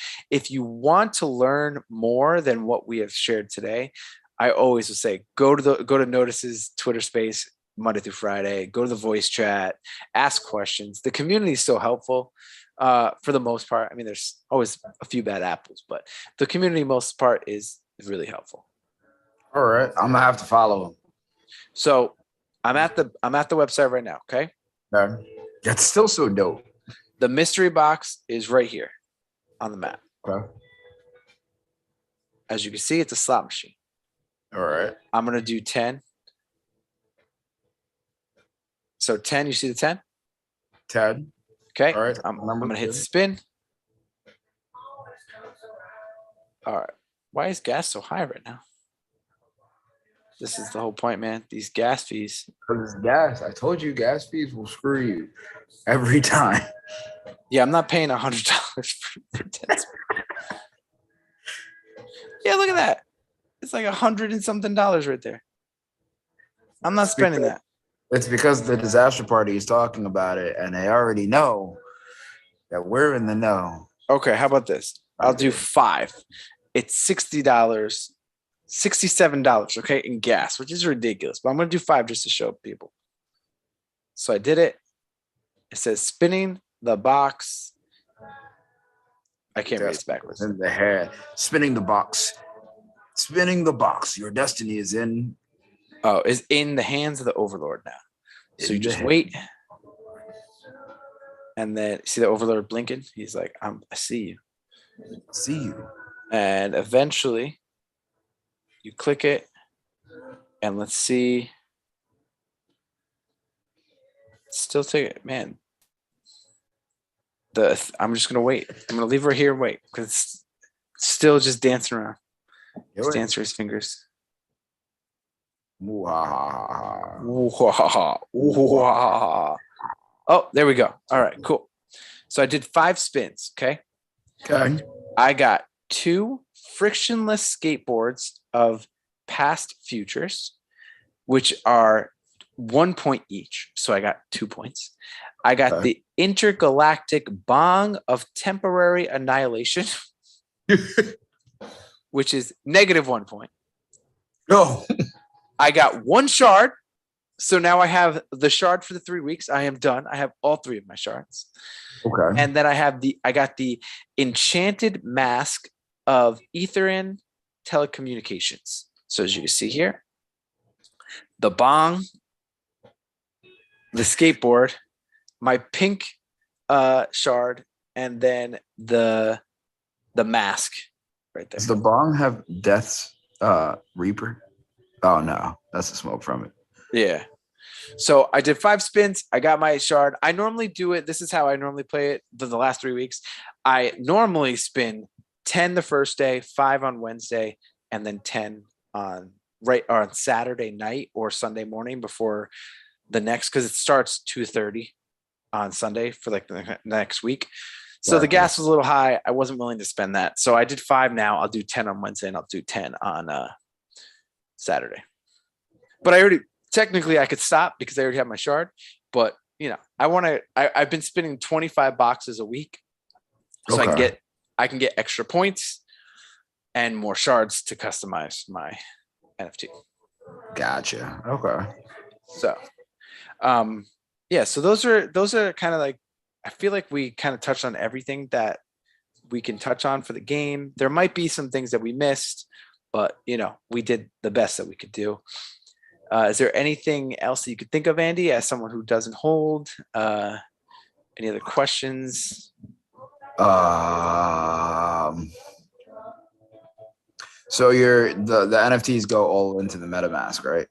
want to learn more than what we have shared today, I always would say go to Notice's Twitter space Monday through Friday, go to the voice chat, ask questions. The community is so helpful for the most part. I mean, there's always a few bad apples, but the community most part is really helpful. All right. I'm gonna have to follow him. So I'm at the website right now. Okay. That's still so dope. The mystery box is right here on the map. Okay. As you can see, it's a slot machine. All right. I'm going to do 10. So 10, you see the 10? 10. Okay. All right. I'm going to hit spin. All right. Why is gas so high right now? This is the whole point, man. These gas fees. Because it's gas. I told you gas fees will screw you every time. Yeah, I'm not paying $100 for 10 spins. Yeah, look at that. It's like $100 and something right there. I'm not spending that. It's because the disaster party is talking about it and they already know that we're in the know. Okay, how about this? I'll do 5. It's $60, $67, okay, in gas, which is ridiculous. But I'm going to do 5 just to show people. So I did it. It says spinning the box. I can't read it backwards. In the head. Spinning the box. Spinning the box. Your destiny is in. Oh, is in the hands of the overlord now. So you just wait. And then see the overlord blinking? He's like, I see you. See you. And eventually you click it. And let's see. Still take it, man. I'm just gonna wait. I'm gonna leave her here and wait because it's still just dancing around. Just dance her his fingers. Oh, there we go. All right, cool. So I did 5 spins. Okay. Okay. I got 2 frictionless skateboards of past futures, which are 1 point each. So I got 2 points. I got the intergalactic bong of temporary annihilation, which is -1 point. No. I got 1 shard. So now I have the shard for the 3 weeks. I am done. I have all 3 of my shards. Okay. And then I got the enchanted mask of Etherin telecommunications. So as you can see here, the bong, the skateboard, my pink shard, and then the mask right there. Does the bong have Death's Reaper? Oh no, that's the smoke from it. Yeah. So I did 5 spins. I got my shard. I normally do it. This is how I normally play it the last 3 weeks. I normally spin 10 the first day, 5 on Wednesday, and then 10 on Saturday night or Sunday morning before the next, because it starts 2:30 on Sunday for like the next week. So the gas was a little high. I wasn't willing to spend that. So I did 5 now. I'll do 10 on Wednesday and I'll do 10 on Saturday. But technically I could stop because I already have my shard. But I've been spinning 25 boxes a week. So I can get extra points and more shards to customize my NFT. Gotcha. Okay. So so those are kind of like, I feel like we kind of touched on everything that we can touch on for the game. There might be some things that we missed, but we did the best that we could do. Is there anything else that you could think of, Andy, as someone who doesn't hold? Any other questions? So the NFTs go all into the MetaMask, right?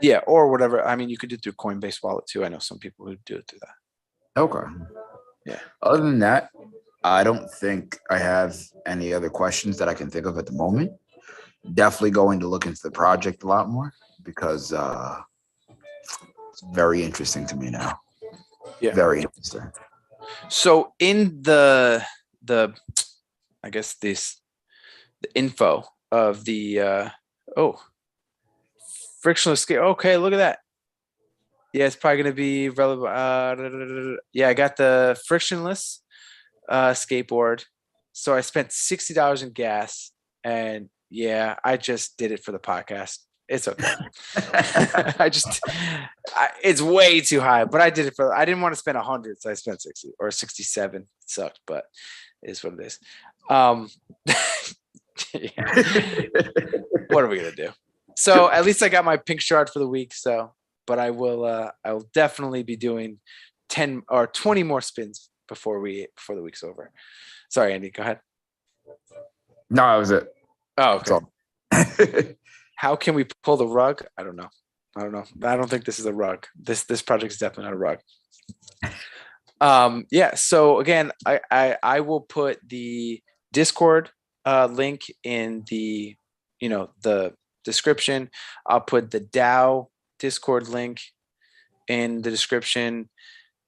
Yeah, or whatever. I mean, you could do it through Coinbase Wallet too. I know some people who do it through that. Okay. Yeah. Other than that, I don't think I have any other questions that I can think of at the moment. Definitely going to look into the project a lot more because it's very interesting to me now. Yeah. Very interesting. So in the I guess the info of the frictionless scale. Okay, look at that. Yeah, it's probably going to be relevant. Yeah, I got the frictionless skateboard. So I spent $60 in gas, and yeah, I just did it for the podcast. It's okay. It's way too high, but I did it I didn't want to spend 100, so I spent 60 or 67. It sucked, but it is what it is. What are we gonna do? So at least I got my pink shard for the week. So, but I will definitely be doing 10 or 20 more spins before the week's over. Sorry, Andy, go ahead. No, that was it. Oh, okay. How can we pull the rug? I don't know. I don't think this is a rug. This project is definitely not a rug. Yeah. So again, I will put the Discord link in the the description. I'll put the DAO Discord link in the description.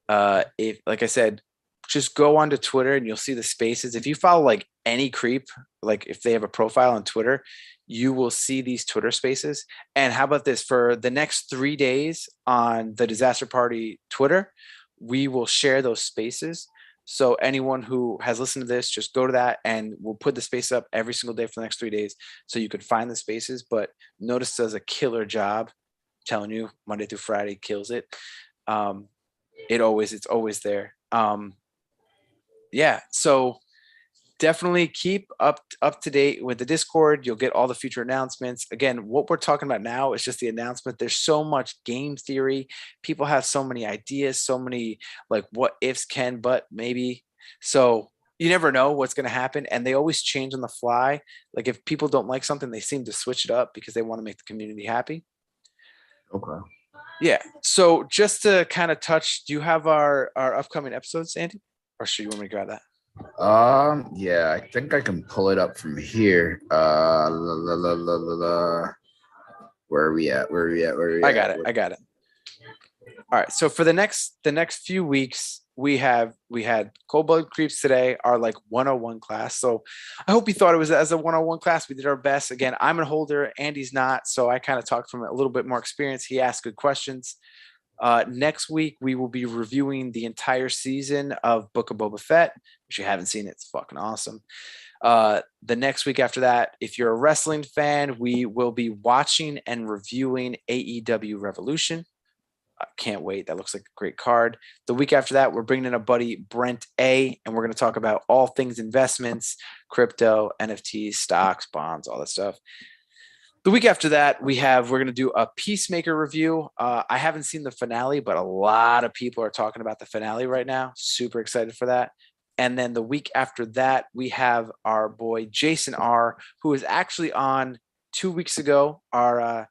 If, like I said, just go onto Twitter and you'll see the spaces. If you follow like any creep, like if they have a profile on Twitter, you will see these Twitter spaces. And how about this? For the next 3 days on the Disaster Party Twitter, we will share those spaces. So anyone who has listened to this, just go to that and we'll put the space up every single day for the next 3 days so you can find the spaces. But Notice does a killer job. I'm telling you, Monday through Friday kills it. It's always there. Yeah, so definitely keep up to date with the Discord. You'll get all the future announcements. Again, what we're talking about now is just the announcement. There's so much game theory. People have so many ideas, so many like what ifs, can, but maybe. So you never know what's going to happen. And they always change on the fly. Like if people don't like something, they seem to switch it up because they want to make the community happy. Okay. Yeah. So just to kind of touch, do you have our upcoming episodes, Andy? Or should you want me to grab that? Yeah, I think I can pull it up from here. Where are we at? I got it. All right. So for the next few weeks, we had Cold Blooded CREEPZ today, our like 101 class. So I hope you thought it was as a 101 class. We did our best. Again, I'm a holder, Andy's not. So I kind of talked from a little bit more experience. He asked good questions. Next week, we will be reviewing the entire season of Book of Boba Fett. If you haven't seen it, it's fucking awesome. The next week after that, if you're a wrestling fan, we will be watching and reviewing AEW Revolution. Can't wait. That looks like a great card. The week after that, we're bringing in a buddy, Brent A, and we're going to talk about all things investments, crypto, NFTs, stocks, bonds, all that stuff. The week after that, we're going to do a Peacemaker review. I haven't seen the finale, but a lot of people are talking about the finale right now. Super excited for that. And then the week after that, we have our boy Jason R, who was actually on 2 weeks ago, our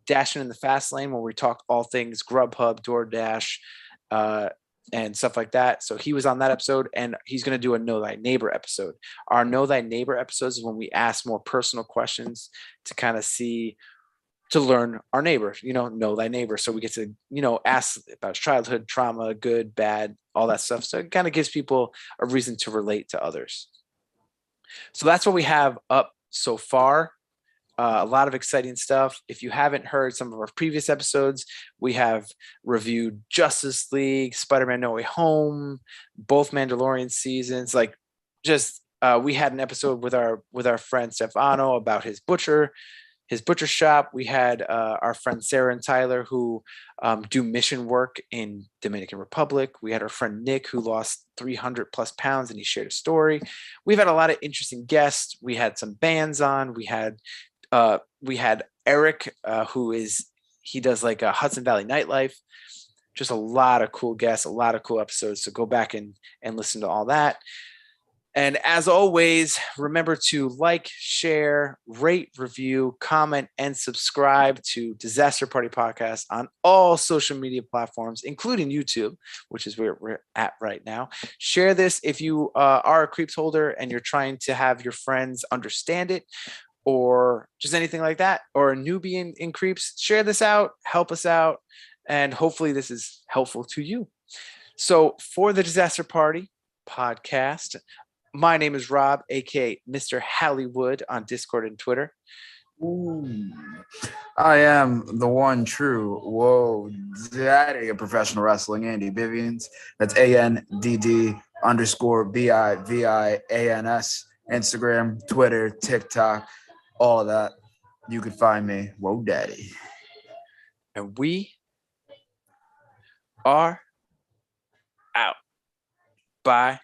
Dashing in the Fast Lane, where we talked all things Grubhub, DoorDash, and stuff like that. So he was on that episode, and he's going to do a Know Thy Neighbor episode. Our Know Thy Neighbor episodes is when we ask more personal questions to kind of to learn our neighbor, know thy neighbor. So we get to, ask about childhood trauma, good, bad, all that stuff. So it kind of gives people a reason to relate to others. So that's what we have up so far. A lot of exciting stuff. If you haven't heard some of our previous episodes, we have reviewed Justice League, Spider-Man No Way Home, both Mandalorian seasons. We had an episode with our friend Stefano about his butcher shop. We had our friend Sarah and Tyler who do mission work in Dominican Republic. We had our friend Nick who lost 300 plus pounds and he shared a story. We've had a lot of interesting guests. We had some bands on. We had Eric, he does like a Hudson Valley nightlife. Just a lot of cool guests, a lot of cool episodes. So go back and listen to all that. And as always, remember to like, share, rate, review, comment, and subscribe to Disaster Party Podcast on all social media platforms, including YouTube, which is where we're at right now. Share this if you are a Creeps holder and you're trying to have your friends understand it, or just anything like that, or a newbie in Creeps. Share this out, help us out, and hopefully this is helpful to you. So for the Disaster Party Podcast, my name is Rob, aka Mr. Hollywood on Discord and Twitter. Ooh. I am the one true, whoa, daddy of professional wrestling, Andy Vivians. That's ANDD_BIVIANS. Instagram, Twitter, TikTok, all of that. You could find me, whoa, daddy. And we are out. Bye.